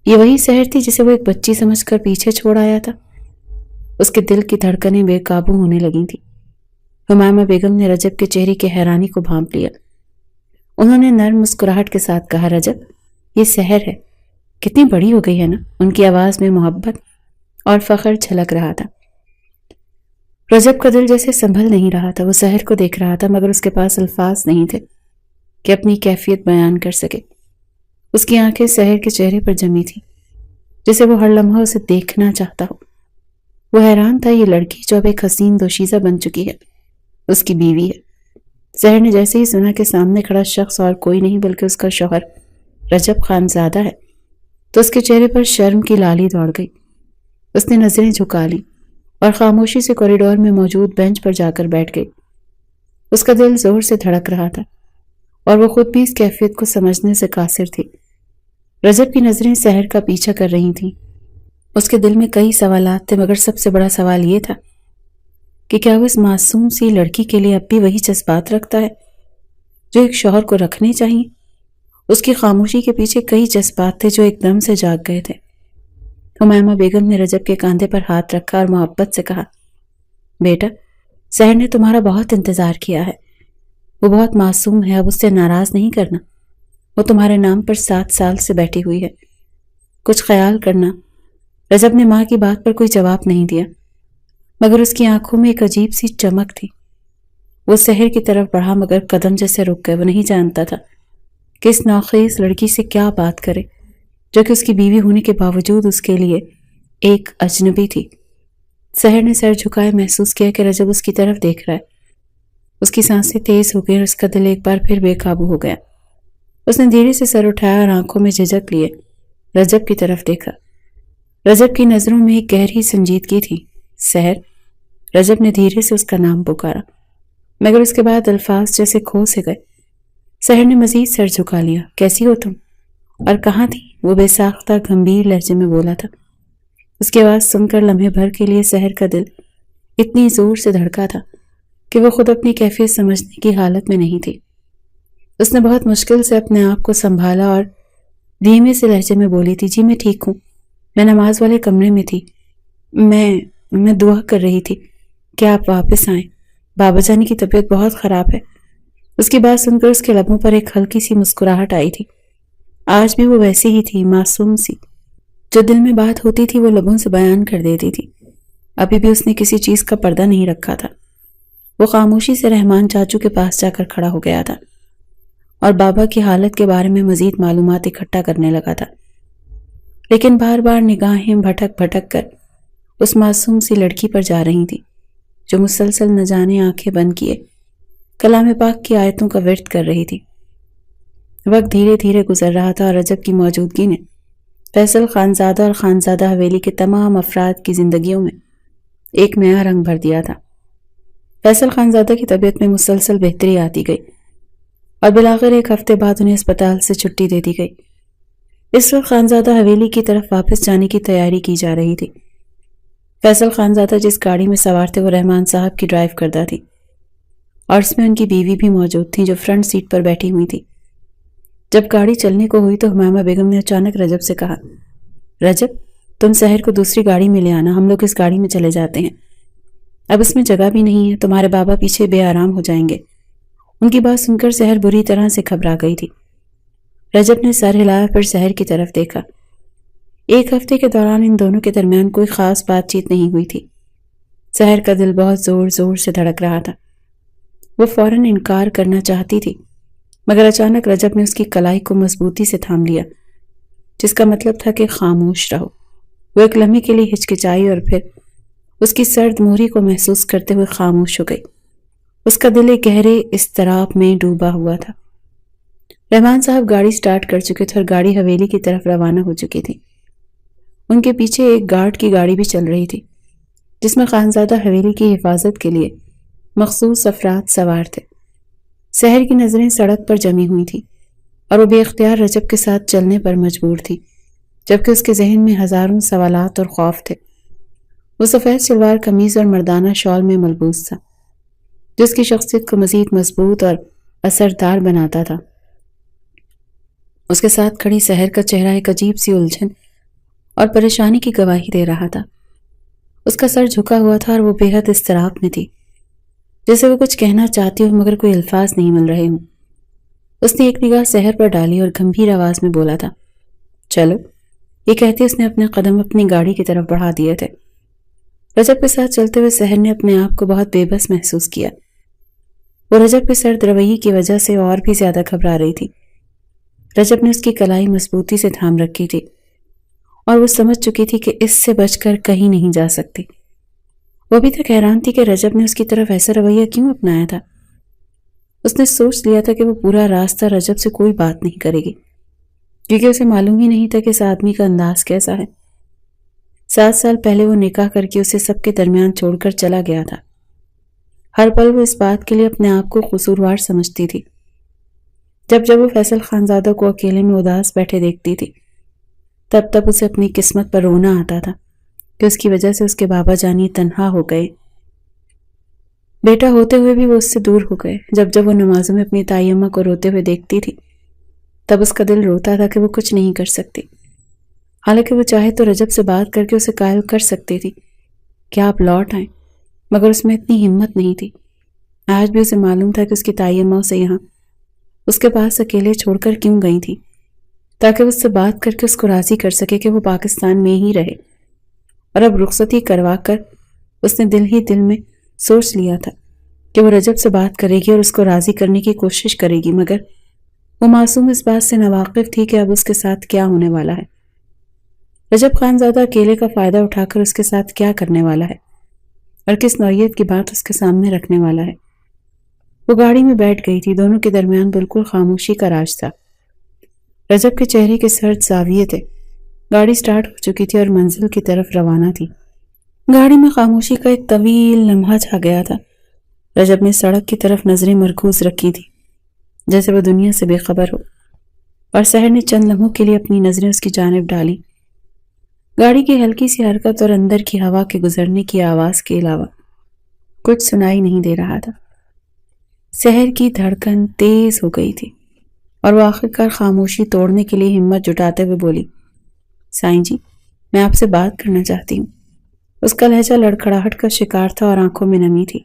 یہ وہی سحر تھی جسے وہ ایک بچی سمجھ کر پیچھے چھوڑ آیا تھا۔ اس کے دل کی دھڑکنیں بے قابو ہونے لگی تھیں۔ ہمائمہ بیگم نے رجب کے چہرے کی حیرانی کو بھانپ لیا۔ انہوں نے نرم مسکراہٹ کے ساتھ کہا، رجب، یہ سحر ہے، کتنی بڑی ہو گئی ہے نا؟ ان کی آواز میں محبت اور فخر جھلک رہا تھا۔ رجب کا دل جیسے سنبھل نہیں رہا تھا۔ وہ سحر کو دیکھ رہا تھا مگر اس کے پاس الفاظ نہیں تھے کہ اپنی کیفیت بیان کر سکے۔ اس کی آنکھیں سحر کے چہرے پر جمی تھی جسے وہ ہر لمحہ اسے دیکھنا چاہتا ہو۔ وہ حیران تھا، یہ لڑکی جو اب ایک حسین دوشیزہ بن چکی ہے اس کی بیوی ہے۔ سحر نے جیسے ہی سنا کہ سامنے کھڑا شخص اور کوئی نہیں بلکہ اس کا شوہر رجب خان زادہ ہے تو اس کے چہرے پر شرم کی لالی دوڑ گئی۔ اس نے نظریں جھکا لی اور خاموشی سے کوریڈور میں موجود بینچ پر جا کر بیٹھ گئی۔ اس کا دل زور سے دھڑک رہا تھا اور وہ خود بھی اس کیفیت کو سمجھنے سے قاصر تھی۔ رجب کی نظریں سحر کا پیچھا کر رہی تھیں۔ اس کے دل میں کئی سوالات تھے مگر سب سے بڑا سوال یہ تھا کہ کیا وہ اس معصوم سی لڑکی کے لیے اب بھی وہی جذبات رکھتا ہے جو ایک شوہر کو رکھنے چاہیے؟ اس کی خاموشی کے پیچھے کئی جذبات تھے جو ایک دم سے جاگ گئے تھے۔ حمیمہ بیگم نے رجب کے کاندھے پر ہاتھ رکھا اور محبت سے کہا، بیٹا، سحر نے تمہارا بہت انتظار کیا ہے۔ وہ بہت معصوم ہے، اب اس سے ناراض نہیں کرنا۔ وہ تمہارے نام پر 7 سال سے بیٹھی ہوئی ہے، کچھ خیال کرنا۔ رجب نے ماں کی بات پر کوئی جواب نہیں دیا، مگر اس کی آنکھوں میں ایک عجیب سی چمک تھی۔ وہ سحر کی طرف بڑھا مگر قدم جیسے رک گئے۔ وہ نہیں جانتا تھا کہ اس نوخیز لڑکی سے کیا بات کرے جو کہ اس کی بیوی ہونے کے باوجود اس کے لیے ایک اجنبی تھی۔ سحر نے سر جھکائے محسوس کیا کہ رجب اس کی طرف دیکھ رہا ہے۔ اس کی سانسیں تیز ہو گئی اور اس کا دل ایک بار پھر بے قابو ہو گیا۔ اس نے دھیرے سے سر اٹھایا اور آنکھوں میں جھجک لیے رجب کی طرف دیکھا۔ رجب کی نظروں میں ایک گہری سنجیدگی تھی۔ سحر، رجب نے دھیرے سے اس کا نام پکارا، مگر اس کے بعد الفاظ جیسے کھو سے گئے۔ سحر نے مزید سر جھکا لیا۔ کیسی ہو تم؟ اور کہاں تھی؟ وہ بے ساختہ گمبھیر لہجے میں بولا تھا۔ اس کی آواز سن کر لمحے بھر کے لیے سحر کا دل اتنی زور سے دھڑکا تھا کہ وہ خود اپنی کیفیت سمجھنے کی حالت میں نہیں تھی۔ اس نے بہت مشکل سے اپنے آپ کو سنبھالا اور دھیمے سے لہجے میں بولی تھی، جی میں ٹھیک ہوں، میں نماز والے کمرے میں تھی، میں دعا کر رہی تھی کہ آپ واپس آئیں، بابا جانی کی طبیعت بہت خراب ہے۔ اس کی بات سن کر اس کے لبوں پر ایک ہلکی سی مسکراہٹ آئی تھی۔ آج بھی وہ ویسی ہی تھی، معصوم سی، جو دل میں بات ہوتی تھی وہ لبوں سے بیان کر دیتی تھی۔ ابھی بھی اس نے کسی چیز کا پردہ نہیں رکھا تھا۔ وہ خاموشی سے رحمان چاچو کے پاس جا کر کھڑا ہو گیا تھا اور بابا کی حالت کے بارے میں مزید معلومات اکٹھا کرنے لگا تھا، لیکن بار بار نگاہیں بھٹک بھٹک کر اس معصوم سی لڑکی پر جا رہی تھی جو مسلسل نہ جانے آنکھیں بند کیے کلام پاک کی آیتوں کا ورد کر رہی تھی۔ وقت دھیرے دھیرے گزر رہا تھا اور رجب کی موجودگی نے فیصل خانزادہ اور خانزادہ حویلی کے تمام افراد کی زندگیوں میں ایک نیا رنگ بھر دیا تھا۔ فیصل خانزادہ کی طبیعت میں مسلسل بہتری آتی گئی اور بالآخر ایک ہفتے بعد انہیں اسپتال سے چھٹی دے دی گئی۔ اس وقت خانزادہ حویلی کی طرف واپس جانے کی تیاری کی جا رہی تھی۔ فیصل خانزادہ جس گاڑی میں سوار تھے وہ رحمان صاحب کی ڈرائیو کردہ تھی اور اس میں ان کی بیوی بھی موجود تھی جو فرنٹ سیٹ پر بیٹھی ہوئی تھی۔ جب گاڑی چلنے کو ہوئی تو حمیمہ بیگم نے اچانک رجب سے کہا، رجب، تم سحر کو دوسری گاڑی میں لے آنا، ہم لوگ اس گاڑی میں چلے جاتے ہیں، اب اس میں جگہ بھی نہیں ہے، تمہارے بابا پیچھے بے آرام ہو جائیں گے۔ ان کی بات سن کر سحر بری طرح سے گھبرا گئی تھی۔ رجب نے سر ہلایا، پھر سحر کی طرف دیکھا۔ ایک ہفتے کے دوران ان دونوں کے درمیان کوئی خاص بات چیت نہیں ہوئی تھی۔ سحر کا دل بہت زور زور سے دھڑک رہا تھا۔ وہ فوراً انکار کرنا چاہتی تھی، مگر اچانک رجب نے اس کی کلائی کو مضبوطی سے تھام لیا، جس کا مطلب تھا کہ خاموش رہو۔ وہ ایک لمحے کے لیے ہچکچائی اور پھر اس کی سرد مہری کو محسوس کرتے ہوئے خاموش ہو گئی۔ اس کا دل ایک گہرے اضطراب میں ڈوبا ہوا تھا۔ رحمان صاحب گاڑی سٹارٹ کر چکے تھے اور گاڑی حویلی کی طرف روانہ ہو چکی تھی۔ ان کے پیچھے ایک گارڈ کی گاڑی بھی چل رہی تھی جس میں خانزادہ حویلی کی حفاظت کے لیے مخصوص افراد سوار تھے۔ سحر کی نظریں سڑک پر جمی ہوئی تھیں اور وہ بے اختیار رجب کے ساتھ چلنے پر مجبور تھی، جبکہ اس کے ذہن میں ہزاروں سوالات اور خوف تھے۔ وہ سفید شلوار قمیض اور مردانہ شال میں ملبوس تھا، جو اس کی شخصیت کو مزید مضبوط اور اثردار بناتا تھا۔ اس کے ساتھ کھڑی سحر کا چہرہ ایک عجیب سی الجھن اور پریشانی کی گواہی دے رہا تھا۔ اس کا سر جھکا ہوا تھا اور وہ بے حد اضطراب میں تھی، جیسے وہ کچھ کہنا چاہتی ہو مگر کوئی الفاظ نہیں مل رہے ہوں۔ اس نے ایک نگاہ سحر پر ڈالی اور گمبھیر آواز میں بولا تھا، چلو۔ یہ کہتے اس نے اپنے قدم اپنی گاڑی کی طرف بڑھا دیے تھے۔ رجب کے ساتھ چلتے ہوئے سحر نے اپنے آپ کو بہت بے بس محسوس کیا۔ وہ رجب کے سرد رویے کی وجہ سے اور بھی زیادہ گھبرا رہی تھی۔ رجب نے اس کی کلائی مضبوطی سے تھام رکھی تھی اور وہ سمجھ چکی تھی کہ اس سے بچ کر کہیں نہیں جا سکتی۔ وہ ابھی تک حیران تھی کہ رجب نے اس کی طرف ایسا رویہ کیوں اپنایا تھا۔ اس نے سوچ لیا تھا کہ وہ پورا راستہ رجب سے کوئی بات نہیں کرے گی، کیونکہ اسے معلوم ہی نہیں تھا کہ اس آدمی کا انداز کیسا ہے۔ 7 سال پہلے وہ نکاح کر کے اسے سب کے درمیان چھوڑ کر چلا گیا تھا۔ ہر پل وہ اس بات کے لیے اپنے آپ کو قصوروار سمجھتی تھی۔ جب وہ فیصل خانزادہ کو اکیلے میں اداس بیٹھے دیکھتی تھی، تب اسے اپنی قسمت پر رونا آتا تھا کہ اس کی وجہ سے اس کے بابا جانی تنہا ہو گئے۔ بیٹا ہوتے ہوئے بھی وہ اس سے دور ہو گئے۔ جب وہ نمازوں میں اپنی تائی اماں کو روتے ہوئے دیکھتی تھی تب اس کا دل روتا تھا کہ وہ کچھ نہیں کر سکتی، حالانکہ وہ چاہے تو رجب سے بات کر کے اسے قائل کر سکتی تھی کہ آپ لوٹ آئیں، مگر اس میں اتنی ہمت نہیں تھی۔ آج بھی اسے معلوم تھا کہ اس کی تائی اماں اسے یہاں اس کے پاس اکیلے چھوڑ کر کیوں گئی تھی، تاکہ وہ اس سے بات کر کے اس کو راضی کر سکے کہ وہ پاکستان میں ہی رہے۔ اور اب رخصتی کروا کر اس نے دل ہی دل میں سوچ لیا تھا کہ وہ رجب سے بات کرے گی اور اس کو راضی کرنے کی کوشش کرے گی، مگر وہ معصوم اس بات سے ناواقف تھی کہ اب اس کے ساتھ کیا ہونے والا ہے۔ رجب خان زادہ اکیلے کا فائدہ اٹھا کر اس کے ساتھ کیا کرنے والا ہے اور کس نوعیت کی بات اس کے سامنے رکھنے والا ہے۔ وہ گاڑی میں بیٹھ گئی تھی، دونوں کے درمیان بالکل خاموشی کا راج تھا۔ رجب کے چہرے کے سرد زاویے تھے۔ گاڑی سٹارٹ ہو چکی تھی اور منزل کی طرف روانہ تھی۔ گاڑی میں خاموشی کا ایک طویل لمحہ چھا گیا تھا۔ رجب نے سڑک کی طرف نظریں مرکوز رکھی تھی، جیسے وہ دنیا سے بے خبر ہو، اور سحر نے چند لمحوں کے لیے اپنی نظریں اس کی جانب ڈالی۔ گاڑی کی ہلکی سی حرکت اور اندر کی ہوا کے گزرنے کی آواز کے علاوہ کچھ سنائی نہیں دے رہا تھا۔ سحر کی دھڑکن تیز ہو گئی تھی اور وہ آخرکار خاموشی توڑنے کے لیے ہمت جٹاتے ہوئے بولی، سائیں جی، میں آپ سے بات کرنا چاہتی ہوں۔ اس کا لہجہ لڑکھڑاہٹ کا شکار تھا اور آنکھوں میں نمی تھی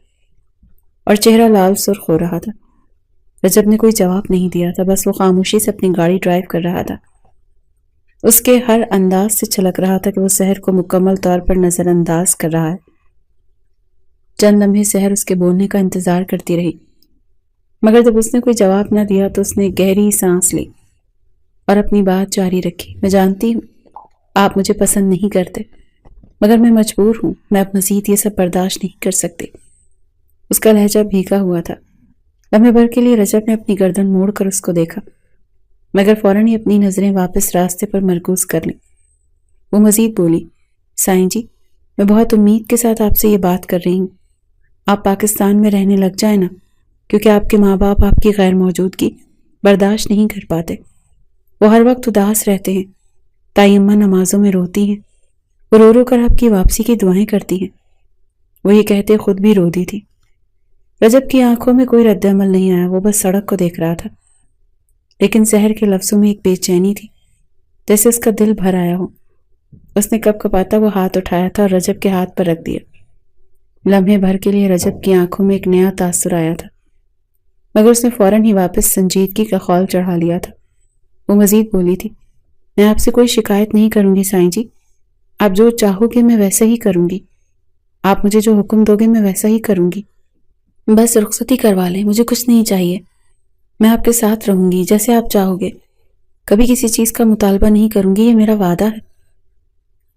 اور چہرہ لال سرخ ہو رہا تھا۔ رجب نے کوئی جواب نہیں دیا تھا، بس وہ خاموشی سے اپنی گاڑی ڈرائیو کر رہا تھا۔ اس کے ہر انداز سے چھلک رہا تھا کہ وہ سحر کو مکمل طور پر نظر انداز کر رہا ہے۔ چند لمحے سحر اس کے بولنے کا انتظار کرتی رہی، مگر جب اس نے کوئی جواب نہ دیا تو اس نے گہری سانس لی اور اپنی بات جاری رکھی۔ میں جانتی ہوں آپ مجھے پسند نہیں کرتے، مگر میں مجبور ہوں، میں اب مزید یہ سب برداشت نہیں کر سکتی۔ اس کا لہجہ بھیگا ہوا تھا۔ لمحے بھر کے لیے رجب نے اپنی گردن موڑ کر اس کو دیکھا، مگر فوراً ہی اپنی نظریں واپس راستے پر مرکوز کر لیں۔ وہ مزید بولی، سائیں جی، میں بہت امید کے ساتھ آپ سے یہ بات کر رہی ہوں۔ آپ پاکستان میں رہنے لگ جائیں نا، کیونکہ آپ کے ماں باپ آپ کی غیر موجودگی برداشت نہیں کر پاتے۔ وہ ہر وقت اداس رہتے ہیں، تائی اماں نمازوں میں روتی ہیں، وہ رو رو کر آپ کی واپسی کی دعائیں کرتی ہیں۔ وہ یہ کہتے خود بھی رو دی تھی۔ رجب کی آنکھوں میں کوئی رد عمل نہیں آیا، وہ بس سڑک کو دیکھ رہا تھا، لیکن سحر کے لفظوں میں ایک بے چینی تھی، جیسے اس کا دل بھر آیا ہو۔ اس نے کپ کپاتا وہ ہاتھ اٹھایا تھا اور رجب کے ہاتھ پر رکھ دیا۔ لمحے بھر کے لیے رجب کی آنکھوں میں ایک نیا تاثر آیا تھا، مگر اس نے فوراً ہی واپس سنجیدگی کا خول چڑھا لیا تھا۔ وہ مزید بولی تھی، میں آپ سے کوئی شکایت نہیں کروں گی سائیں جی، آپ جو چاہو گے میں ویسا ہی کروں گی، آپ مجھے جو حکم دو گے میں ویسا ہی کروں گی۔ بس رخصتی کروا لیں، مجھے کچھ نہیں چاہیے، میں آپ کے ساتھ رہوں گی جیسے آپ چاہو گے، کبھی کسی چیز کا مطالبہ نہیں کروں گی، یہ میرا وعدہ ہے۔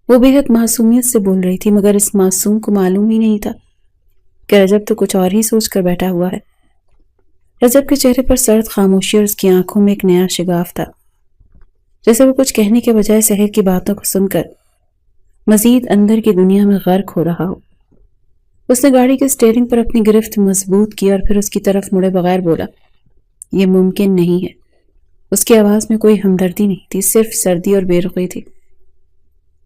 وہ بے حد معصومیت سے بول رہی تھی، مگر اس معصوم کو معلوم ہی نہیں تھا کہ رجب تو کچھ اور ہی سوچ کر بیٹھا ہوا ہے۔ رجب کے چہرے پر سرد خاموشی اور اس کی آنکھوں میں ایک نیا شگاف تھا، جیسے وہ کچھ کہنے کے بجائے سحر کی باتوں کو سن کر مزید اندر کی دنیا میں غرق ہو رہا ہو۔ اس نے گاڑی کے سٹیئرنگ پر اپنی گرفت مضبوط کی اور پھر اس کی طرف مڑے بغیر بولا، یہ ممکن نہیں ہے۔ اس کی آواز میں کوئی ہمدردی نہیں تھی، صرف سردی اور بے رخی تھی۔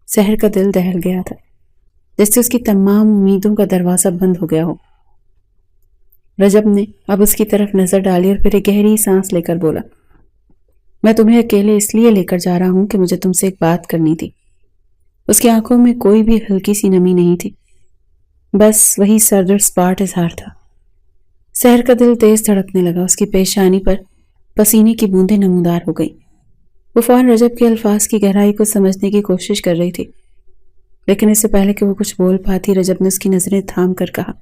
سحر کا دل دہل گیا تھا، جیسے اس کی تمام امیدوں کا دروازہ بند ہو گیا ہو۔ رجب نے اب اس کی طرف نظر ڈالی اور پھر ایک گہری سانس لے کر بولا، میں تمہیں اکیلے اس لیے لے کر جا رہا ہوں کہ مجھے تم سے ایک بات کرنی تھی۔ اس کی آنکھوں میں کوئی بھی ہلکی سی نمی نہیں تھی، بس وہی سرد اور سپاٹ اظہار تھا۔ سحر کا دل تیز دھڑکنے لگا، اس کی پیشانی پر پسینے کی بوندیں نمودار ہو گئیں۔ وہ فوراً رجب کے الفاظ کی گہرائی کو سمجھنے کی کوشش کر رہی تھی، لیکن اس سے پہلے کہ وہ کچھ بول پاتی، رجب نے اس کی نظریں تھام کر کہا،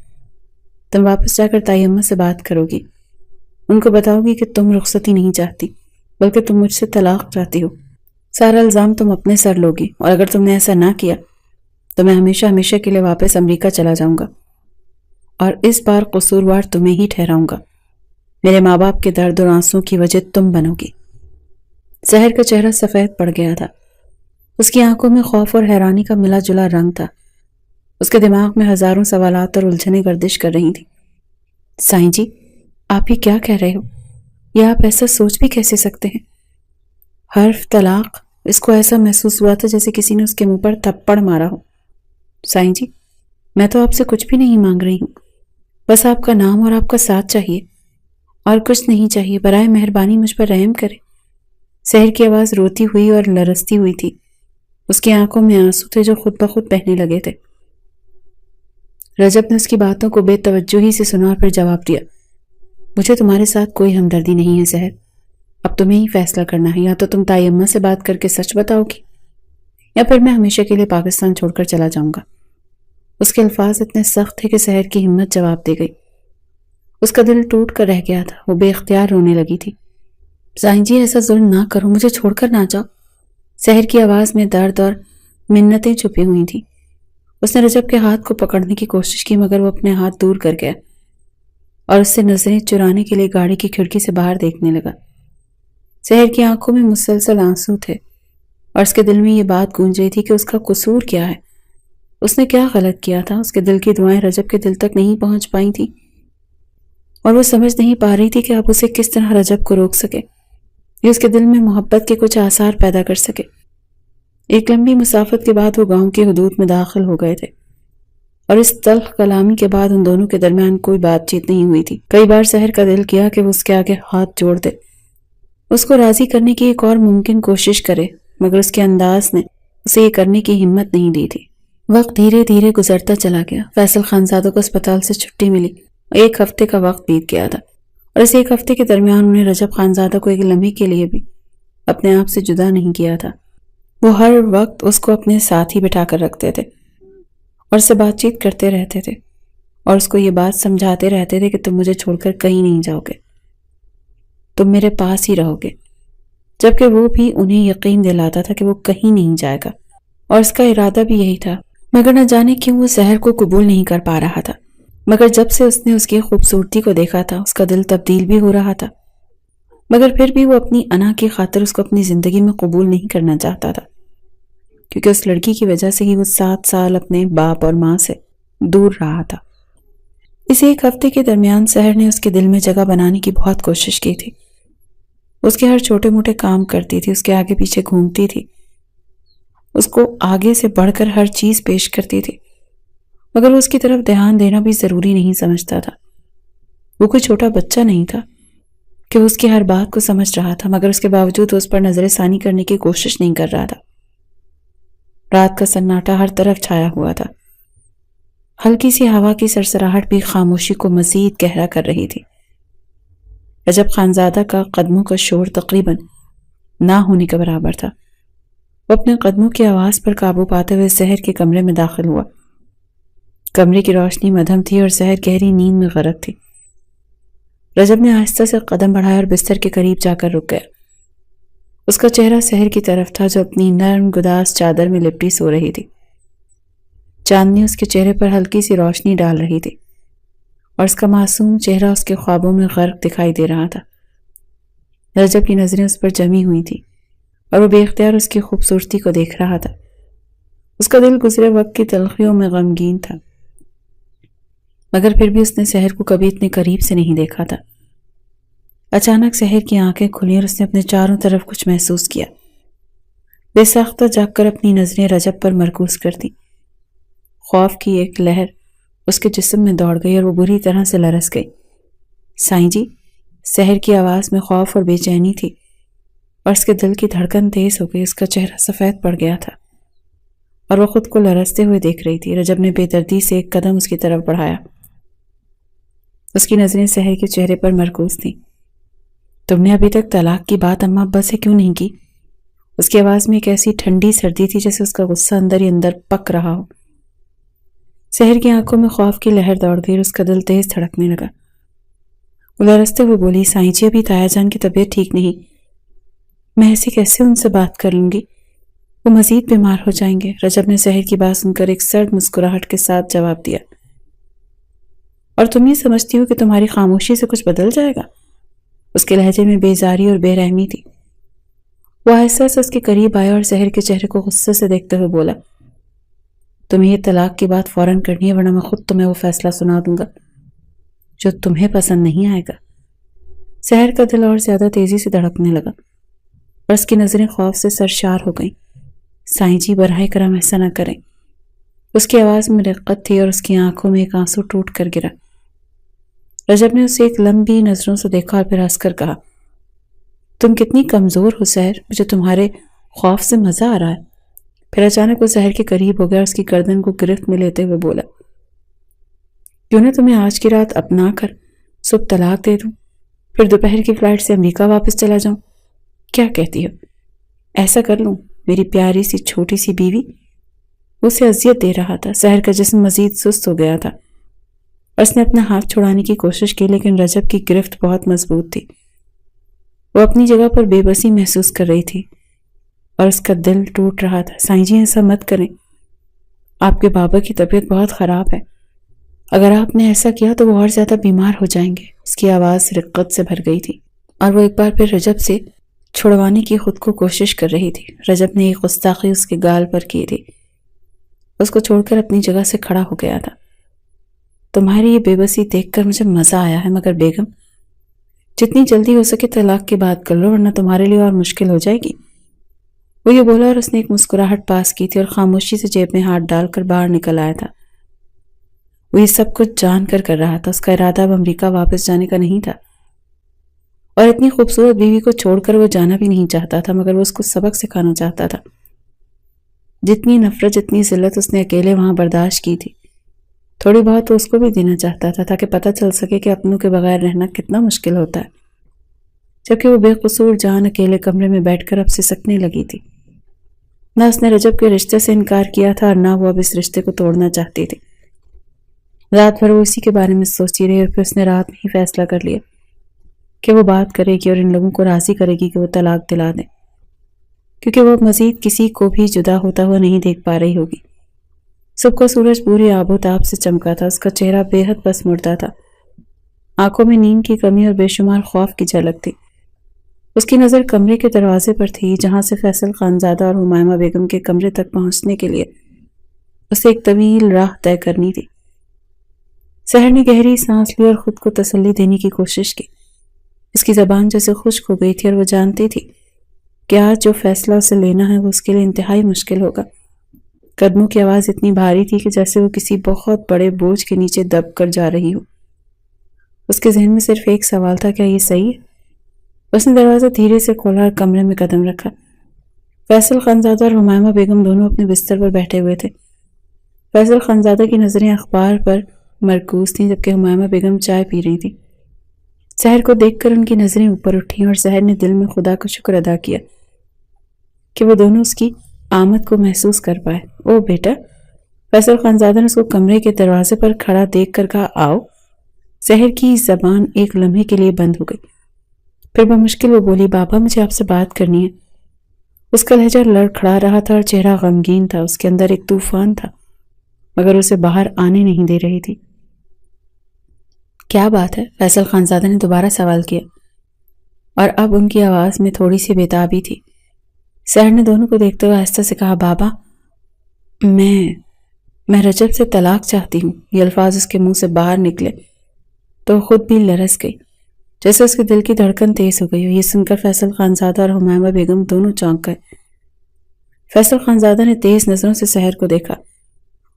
تم واپس جا کر تائی اماں سے بات کرو گی، ان کو بتاؤ گی کہ تم رخصتی نہیں چاہتی بلکہ تم مجھ سے طلاق چاہتی ہو۔ سارا الزام تم اپنے سر لوگی، اور اگر تم نے ایسا نہ کیا تو میں ہمیشہ ہمیشہ کے لیے واپس امریکہ چلا جاؤں گا، اور اس بار قصوروار تمہیں ہی ٹھہراؤں گا۔ میرے ماں باپ کے درد اور آنسوں کی وجہ تم بنو گی۔ سحر کا چہرہ سفید پڑ گیا تھا، اس کی آنکھوں میں خوف اور حیرانی کا ملا جلا رنگ تھا۔ اس کے دماغ میں ہزاروں سوالات اور الجھنیں گردش کر رہی تھیں۔ سائیں جی، آپ یہ کیا کہہ رہے ہو؟ یہ آپ ایسا سوچ بھی کیسے سکتے ہیں؟ حرف طلاق، اس کو ایسا محسوس ہوا تھا جیسے کسی نے اس کے منہ پر تھپڑ مارا ہو۔ سائیں جی، میں تو آپ سے کچھ بھی نہیں مانگ رہی ہوں، بس آپ کا نام اور آپ کا ساتھ چاہیے، اور کچھ نہیں چاہیے۔ برائے مہربانی مجھ پر رحم کرے۔ سحر کی آواز روتی ہوئی اور لرزتی ہوئی تھی. اس کی آنکھوں میں آنسو تھے جو خود بخود بہنے لگے تھے. رجب نے اس کی باتوں کو بے توجہی سے سنا اور پھر جواب دیا. مجھے تمہارے ساتھ کوئی ہمدردی نہیں ہے سحر. اب تمہیں ہی فیصلہ کرنا ہے. یا تو تم تائی اماں سے بات کر کے سچ بتاؤ گی یا پھر میں ہمیشہ کے لیے پاکستان چھوڑ کر چلا جاؤں گا. اس کے الفاظ اتنے سخت تھے کہ سحر کی ہمت جواب دے گئی. اس کا دل ٹوٹ کر رہ گیا تھا. وہ بے اختیار رونے لگی تھی. سائیں جی ایسا ظلم نہ کرو, مجھے چھوڑ کر نہ جاؤ. سحر کی آواز میں درد اور منتیں چھپی ہوئی تھیں. اس نے رجب کے ہاتھ کو پکڑنے کی کوشش کی مگر وہ اپنے ہاتھ دور کر گیا اور اس سے نظریں چرانے کے لیے گاڑی کی کھڑکی سے باہر دیکھنے لگا. سحر کی آنکھوں میں مسلسل آنسو تھے اور اس کے دل میں یہ بات گونج رہی تھی کہ اس کا قصور کیا ہے. اس نے کیا غلط کیا تھا؟ اس کے دل کی دعائیں رجب کے دل تک نہیں پہنچ پائی تھیں اور وہ سمجھ نہیں پا رہی تھی کہ اب اسے کس طرح رجب کو روک سکے یہ اس کے دل میں محبت کے کچھ آثار پیدا کر سکے. ایک لمبی مسافت کے بعد وہ گاؤں کی حدود میں داخل ہو گئے تھے اور اس تلخ کلامی کے بعد ان دونوں کے درمیان کوئی بات چیت نہیں ہوئی تھی. کئی بار سحر کا دل کیا کہ وہ اس کے آگے ہاتھ جوڑ دے, اس کو راضی کرنے کی ایک اور ممکن کوشش کرے, مگر اس کے انداز نے اسے یہ کرنے کی ہمت نہیں دی تھی. وقت دھیرے دھیرے گزرتا چلا گیا. فیصل خانزادوں کو اسپتال سے چھٹی ملی. ایک ہفتے کا وقت بیت گیا تھا اور اس ایک ہفتے کے درمیان انہیں رجب خانزادہ کو ایک لمحے کے لیے بھی اپنے آپ سے جدا نہیں کیا تھا. وہ ہر وقت اس کو اپنے ساتھ ہی بٹھا کر رکھتے تھے اور اس سے بات چیت کرتے رہتے تھے اور اس کو یہ بات سمجھاتے رہتے تھے کہ تم مجھے چھوڑ کر کہیں نہیں جاؤ گے, تم میرے پاس ہی رہو گے. جبکہ وہ بھی انہیں یقین دلاتا تھا کہ وہ کہیں نہیں جائے گا اور اس کا ارادہ بھی یہی تھا. مگر نہ جانے کیوں وہ سحر کو قبول نہیں کر پا رہا تھا. مگر جب سے اس نے اس کی خوبصورتی کو دیکھا تھا اس کا دل تبدیل بھی ہو رہا تھا. مگر پھر بھی وہ اپنی انا کی خاطر اس کو اپنی زندگی میں قبول نہیں کرنا چاہتا تھا, کیونکہ اس لڑکی کی وجہ سے ہی وہ 7 سال اپنے باپ اور ماں سے دور رہا تھا. اس ایک ہفتے کے درمیان سحر نے اس کے دل میں جگہ بنانے کی بہت کوشش کی تھی. اس کے ہر چھوٹے موٹے کام کرتی تھی, اس کے آگے پیچھے گھومتی تھی, اس کو آگے سے بڑھ کر ہر چیز پیش کرتی تھی, مگر وہ اس کی طرف دھیان دینا بھی ضروری نہیں سمجھتا تھا. وہ کوئی چھوٹا بچہ نہیں تھا کہ وہ اس کی ہر بات کو سمجھ رہا تھا, مگر اس کے باوجود اس پر نظر ثانی کرنے کی کوشش نہیں کر رہا تھا. رات کا سناٹا ہر طرف چھایا ہوا تھا. ہلکی سی ہوا کی سرسراہٹ بھی خاموشی کو مزید گہرا کر رہی تھی. رجب خانزادہ کا قدموں کا شور تقریباً نہ ہونے کے برابر تھا. وہ اپنے قدموں کی آواز پر قابو پاتے ہوئے سحر کے کمرے میں داخل ہوا. کمرے کی روشنی مدھم تھی اور سحر گہری نیند میں غرق تھی. رجب نے آہستہ سے قدم بڑھایا اور بستر کے قریب جا کر رک گیا. اس کا چہرہ سحر کی طرف تھا جو اپنی نرم گداز چادر میں لپٹی سو رہی تھی. چاندنی اس کے چہرے پر ہلکی سی روشنی ڈال رہی تھی اور اس کا معصوم چہرہ اس کے خوابوں میں غرق دکھائی دے رہا تھا. رجب کی نظریں اس پر جمی ہوئی تھیں اور وہ بے اختیار اس کی خوبصورتی کو دیکھ رہا تھا. اس کا دل گزرے وقت کی تلخیوں میں غمگین تھا, مگر پھر بھی اس نے سحر کو کبھی اتنے قریب سے نہیں دیکھا تھا. اچانک سحر کی آنکھیں کھلیں اور اس نے اپنے چاروں طرف کچھ محسوس کیا. بے ساختہ جاگ کر اپنی نظریں رجب پر مرکوز کر دیں. خوف کی ایک لہر اس کے جسم میں دوڑ گئی اور وہ بری طرح سے لرز گئی. سائیں جی, سحر کی آواز میں خوف اور بے چینی تھی اور اس کے دل کی دھڑکن تیز ہو گئی. اس کا چہرہ سفید پڑ گیا تھا اور وہ خود کو لرزتے ہوئے دیکھ رہی تھی. رجب نے بے دردی سے ایک قدم اس کی طرف بڑھایا. اس کی نظریں سحر کے چہرے پر مرکوز تھیں. تم نے ابھی تک طلاق کی بات اماں ابا سے کیوں نہیں کی؟ اس کی آواز میں ایک ایسی ٹھنڈی سردی تھی جیسے اس کا غصہ اندر ہی اندر پک رہا ہو. سحر کی آنکھوں میں خوف کی لہر دوڑ گئی اور اس کا دل تیز دھڑکنے لگا. وہ لرزتے ہوئے بولی, سائیں جی ابھی تایا جان کی طبیعت ٹھیک نہیں, میں ایسے کیسے ان سے بات کر لوں گی, وہ مزید بیمار ہو جائیں گے. رجب نے سحر کی بات سن کر ایک سرد مسکراہٹ کے ساتھ جواب دیا. اور تم یہ سمجھتی ہو کہ تمہاری خاموشی سے کچھ بدل جائے گا؟ اس کے لہجے میں بیزاری اور بے رحمی تھی. وہ آہستہ سے اس کے قریب آیا اور سحر کے چہرے کو غصے سے دیکھتے ہوئے بولا, تمہیں یہ طلاق کی بات فوراً کرنی ہے ورنہ میں خود تمہیں وہ فیصلہ سنا دوں گا جو تمہیں پسند نہیں آئے گا. سحر کا دل اور زیادہ تیزی سے دھڑکنے لگا اور اس کی نظریں خوف سے سرشار ہو گئیں. سائیں جی براہ کرم ایسا نہ کریں. اس کی آواز میں رقت تھی اور اس کی آنکھوں میں ایک آنسو ٹوٹ کر گرا. رجب نے اسے ایک لمبی نظروں سے دیکھا اور پھر ہنس کر کہا, تم کتنی کمزور ہو سحر، مجھے تمہارے خوف سے مزہ آ رہا ہے۔ پھر اچانک وہ سحر کے قریب ہو گیا اور اس کی گردن کو گرفت میں لیتے ہوئے بولا، کیوں نہ تمہیں آج کی رات اپنا کر صبح طلاق دے دوں، پھر دوپہر کی فلائٹ سے امریکہ واپس چلا جاؤں؟ کیا کہتی ہو؟ ایسا کر لوں؟ میری پیاری سی چھوٹی سی بیوی۔ اسے اذیت دے رہا تھا۔ سحر کا جسم مزید سست ہو گیا تھا اور اس نے اپنا ہاتھ چھڑانے کی کوشش کی، لیکن رجب کی گرفت بہت مضبوط تھی۔ وہ اپنی جگہ پر بے بسی محسوس کر رہی تھی اور اس کا دل ٹوٹ رہا تھا۔ سائیں جی ایسا مت کریں، آپ کے بابا کی طبیعت بہت خراب ہے، اگر آپ نے ایسا کیا تو وہ اور زیادہ بیمار ہو جائیں گے۔ اس کی آواز رقت سے بھر گئی تھی اور وہ ایک بار پھر رجب سے چھڑوانے کی خود کو کوشش کر رہی تھی۔ رجب نے ایک گستاخی اس کے گال پر کی تھی، اس کو چھوڑ کر اپنی جگہ سے کھڑا ہو گیا تھا۔ تمہاری یہ بے بسی دیکھ کر مجھے مزہ آیا ہے، مگر بیگم جتنی جلدی ہو سکے طلاق کی بات کر لو، ورنہ تمہارے لیے اور مشکل ہو جائے گی۔ وہ یہ بولا اور اس نے ایک مسکراہٹ پاس کی تھی اور خاموشی سے جیب میں ہاتھ ڈال کر باہر نکل آیا تھا۔ وہ یہ سب کچھ جان کر رہا تھا، اس کا ارادہ اب امریکہ واپس جانے کا نہیں تھا اور اتنی خوبصورت بیوی کو چھوڑ کر وہ جانا بھی نہیں چاہتا تھا، مگر وہ اس کو سبق سکھانا چاہتا تھا۔ جتنی نفرت، جتنی ذلت اس نے اکیلے وہاں برداشت کی تھی، تھوڑی بہت تو اس کو بھی دینا چاہتا تھا تاکہ پتہ چل سکے کہ اپنوں کے بغیر رہنا کتنا مشکل ہوتا ہے۔ جبکہ وہ بے قصور جان اکیلے کمرے میں بیٹھ کر اب سسکنے لگی تھی۔ نہ اس نے رجب کے رشتے سے انکار کیا تھا اور نہ وہ اب اس رشتے کو توڑنا چاہتی تھی۔ رات بھر وہ اسی کے بارے میں سوچتی رہی اور پھر اس نے رات میں ہی فیصلہ کر لیا کہ وہ بات کرے گی اور ان لوگوں کو راضی کرے گی کہ وہ طلاق دلا دیں، کیونکہ وہ مزید کسی کو بھی جدا ہوتا ہوا نہیں دیکھ پا رہی ہوگی۔ صبح کا سورج پوری آب و تاب سے چمکا تھا، اس کا چہرہ بے حد پس مڑتا تھا، آنکھوں میں نیند کی کمی اور بے شمار خوف کی جھلک تھی۔ اس کی نظر کمرے کے دروازے پر تھی جہاں سے فیصل خانزادہ اور ہمائمہ بیگم کے کمرے تک پہنچنے کے لیے اسے ایک طویل راہ طے کرنی تھی۔ سحر نے گہری سانس لی اور خود کو تسلی دینے کی کوشش کی۔ اس کی زبان جیسے خشک ہو گئی تھی اور وہ جانتی تھی کہ آج جو فیصلہ اسے لینا ہے وہ اس کے لیے انتہائی مشکل ہوگا۔ قدموں کی آواز اتنی بھاری تھی کہ جیسے وہ کسی بہت بڑے بوجھ کے نیچے دب کر جا رہی ہو۔ اس کے ذہن میں صرف ایک سوال تھا، کیا یہ صحیح ہے؟ اس نے دروازہ دھیرے سے کھولا اور کمرے میں قدم رکھا۔ فیصل خانزادہ اور ہمائمہ بیگم دونوں اپنے بستر پر بیٹھے ہوئے تھے۔ فیصل خانزادہ کی نظریں اخبار پر مرکوز تھیں جبکہ ہمائمہ بیگم چائے پی رہی تھی۔ سحر کو دیکھ کر ان کی نظریں اوپر اٹھیں اور سحر نے دل میں خدا کا شکر ادا کیا کہ وہ دونوں اس کی آمد کو محسوس کر پائے۔ او بیٹا، فیصل خانزادہ نے اس کو کمرے کے دروازے پر کھڑا دیکھ کر کہا، آؤ۔ سحر کی زبان ایک لمحے کے لیے بند ہو گئی، پھر بمشکل وہ بولی، بابا مجھے آپ سے بات کرنی ہے۔ اس کا لہجہ لڑکھڑا رہا تھا اور چہرہ غمگین تھا، اس کے اندر ایک طوفان تھا مگر اسے باہر آنے نہیں دے رہی تھی۔ کیا بات ہے؟ فیصل خانزادہ نے دوبارہ سوال کیا اور اب ان کی آواز میں تھوڑی سی بےتابی تھی۔ سحر نے دونوں کو دیکھتے ہوئے آہستہ سے کہا، بابا میں رجب سے طلاق چاہتی ہوں۔ یہ الفاظ اس کے منہ سے باہر نکلے تو خود بھی لرز گئی، جیسے اس کے دل کی دھڑکن تیز ہو گئی ہو۔ یہ سن کر فیصل خانزادہ اور ہمائمہ بیگم دونوں چونک گئے۔ فیصل خانزادہ نے تیز نظروں سے سحر کو دیکھا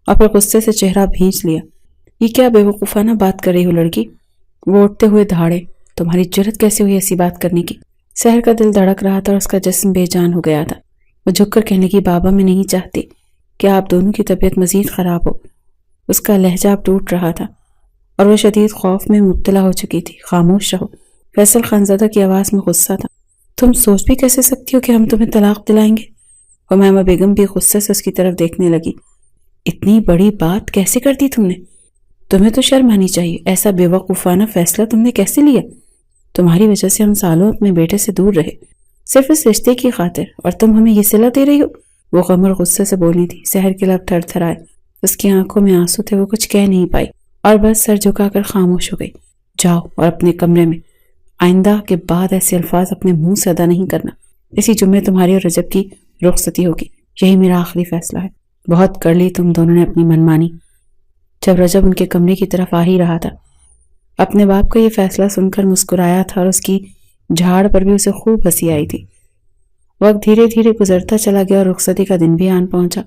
اور پھر غصے سے چہرہ بھینچ لیا۔ یہ کیا بے وقوفانہ بات کر رہی ہو لڑکی؟ وہ اٹھتے ہوئے دھاڑے، تمہاری جرت کیسے ہوئی ایسی بات کرنے کی؟ سحر کا دل دھڑک رہا تھا اور اس کا جسم بے جان ہو گیا تھا۔ وہ جھک کر کہنے کی، بابا میں نہیں چاہتی کہ آپ دونوں کی طبیعت مزید خراب ہو۔ اس کا لہجہ اب ٹوٹ رہا تھا اور وہ شدید خوف میں مبتلا ہو چکی تھی۔ خاموش رہو۔ فیصل خانزادہ کی آواز میں غصہ تھا۔ تم سوچ بھی کیسے سکتی ہو کہ ہم تمہیں طلاق دلائیں گے؟ ہمائمہ بیگم بھی غصے سے اس کی طرف دیکھنے لگی۔ اتنی بڑی بات کیسے کر دی تم نے؟ تمہیں تو شرم آنی چاہیے، ایسا بے وقوفانہ فیصلہ تم نے کیسے لیا؟ تمہاری وجہ سے ہم سالوں اپنے بیٹے سے دور رہے، صرف اس رشتے کی خاطر، اور تم ہمیں یہ صلہ دے رہی ہو؟ وہ غم اور غصے سے بولی تھی۔ سحر کے لب تھر تھر آئے، اس کی آنکھوں میں آنسو تھے، وہ کچھ کہہ نہیں پائی اور بس سر جھکا کر خاموش ہو گئی۔ جاؤ اور اپنے کمرے میں، آئندہ کے بعد ایسے الفاظ اپنے منہ سے ادا نہیں کرنا۔ اسی جمعے تمہاری اور رجب کی رخصتی ہوگی، یہی میرا آخری فیصلہ ہے۔ بہت کر لی تم دونوں نے اپنی منمانی۔ جب رجب ان کے کمرے کی طرف آ ہی رہا تھا، اپنے باپ کا یہ فیصلہ سن کر مسکرایا تھا اور اس کی جھاڑ پر بھی اسے خوب ہنسی آئی تھی۔ وقت دھیرے دھیرے گزرتا چلا گیا اور رخصتی کا دن بھی آن پہنچا۔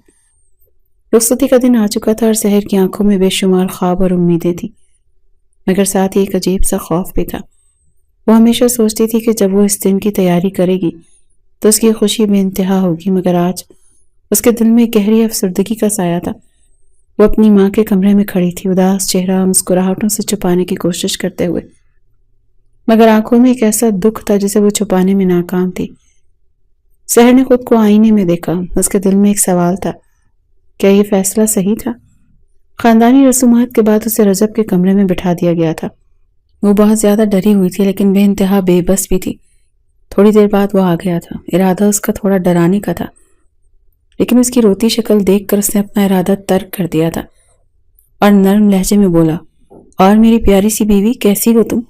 رخصتی کا دن آ چکا تھا اور سحر کی آنکھوں میں بے شمار خواب اور امیدیں تھیں، مگر ساتھ ہی ایک عجیب سا خوف بھی تھا۔ وہ ہمیشہ سوچتی تھی کہ جب وہ اس دن کی تیاری کرے گی تو اس کی خوشی بے انتہا ہوگی، مگر آج اس کے دل میں ایک گہری افسردگی کا سایہ تھا۔ وہ اپنی ماں کے کمرے میں کھڑی تھی، اداس چہرہ مسکراہٹوں سے چھپانے کی کوشش کرتے ہوئے، مگر آنکھوں میں ایک ایسا دکھ تھا جسے وہ چھپانے میں ناکام تھی۔ سحر نے خود کو آئینے میں دیکھا۔ اس کے دل میں ایک سوال تھا، کیا یہ فیصلہ صحیح تھا؟ خاندانی رسومات کے بعد اسے رجب کے کمرے میں بٹھا دیا گیا تھا۔ وہ بہت زیادہ ڈری ہوئی تھی لیکن بے انتہا بے بس بھی تھی۔ تھوڑی دیر بعد وہ آ گیا تھا۔ ارادہ اس کا تھوڑا ڈرانے کا تھا، لیکن اس کی روتی شکل دیکھ کر اس نے اپنا ارادہ ترک کر دیا تھا اور نرم لہجے میں بولا، اور میری پیاری سی بیوی، کیسی ہو تم؟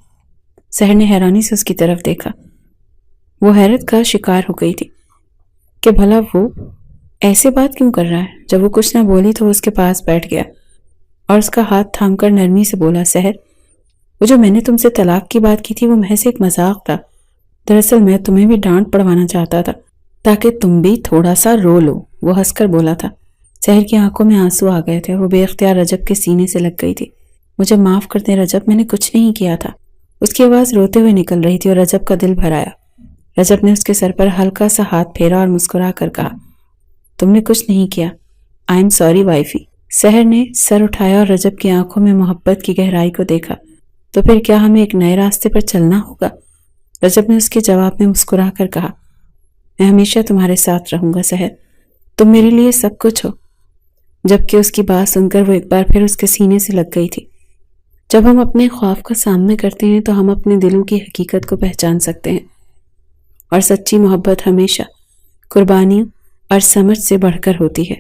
سحر نے حیرانی سے اس کی طرف دیکھا۔ وہ حیرت کا شکار ہو گئی تھی کہ بھلا وہ ایسے بات کیوں کر رہا ہے۔ جب وہ کچھ نہ بولی تو وہ اس کے پاس بیٹھ گیا اور اس کا ہاتھ تھام کر نرمی سے بولا، سحر، وہ جو میں نے تم سے طلاق کی بات کی تھی وہ محض ایک مذاق تھا۔ دراصل میں تمہیں بھی ڈانٹ پڑوانا چاہتا تھا تاکہ تم بھی تھوڑا سا رو لو۔ وہ ہنس کر بولا تھا۔ سحر کی آنکھوں میں آنسو آ گئے تھے اور وہ بے اختیار رجب کے سینے سے لگ گئی تھی۔ مجھے معاف کر دیں رجب، میں نے کچھ نہیں کیا تھا۔ اس کی آواز روتے ہوئے نکل رہی تھی اور رجب کا دل بھر آیا۔ رجب نے اس کے سر پر ہلکا سا ہاتھ پھیرا اور مسکرا کر کہا، تم نے کچھ نہیں کیا، آئی ایم سوری وائفی۔ سحر نے سر اٹھایا اور رجب کی آنکھوں میں محبت کی گہرائی کو دیکھا۔ تو پھر کیا ہمیں ایک نئے راستے پر چلنا ہوگا؟ رجب نے اس کے جواب میں مسکرا کر کہا، میں ہمیشہ تمہارے ساتھ رہوں گا سحر، تم میرے لیے سب کچھ ہو۔ جبکہ اس کی بات سن کر وہ ایک بار پھر اس کے سینے سے لگ گئی تھی۔ جب ہم اپنے خواب کا سامنا کرتے ہیں تو ہم اپنے دلوں کی حقیقت کو پہچان سکتے ہیں، اور سچی محبت ہمیشہ قربانیوں اور سمجھ سے بڑھ کر ہوتی ہے۔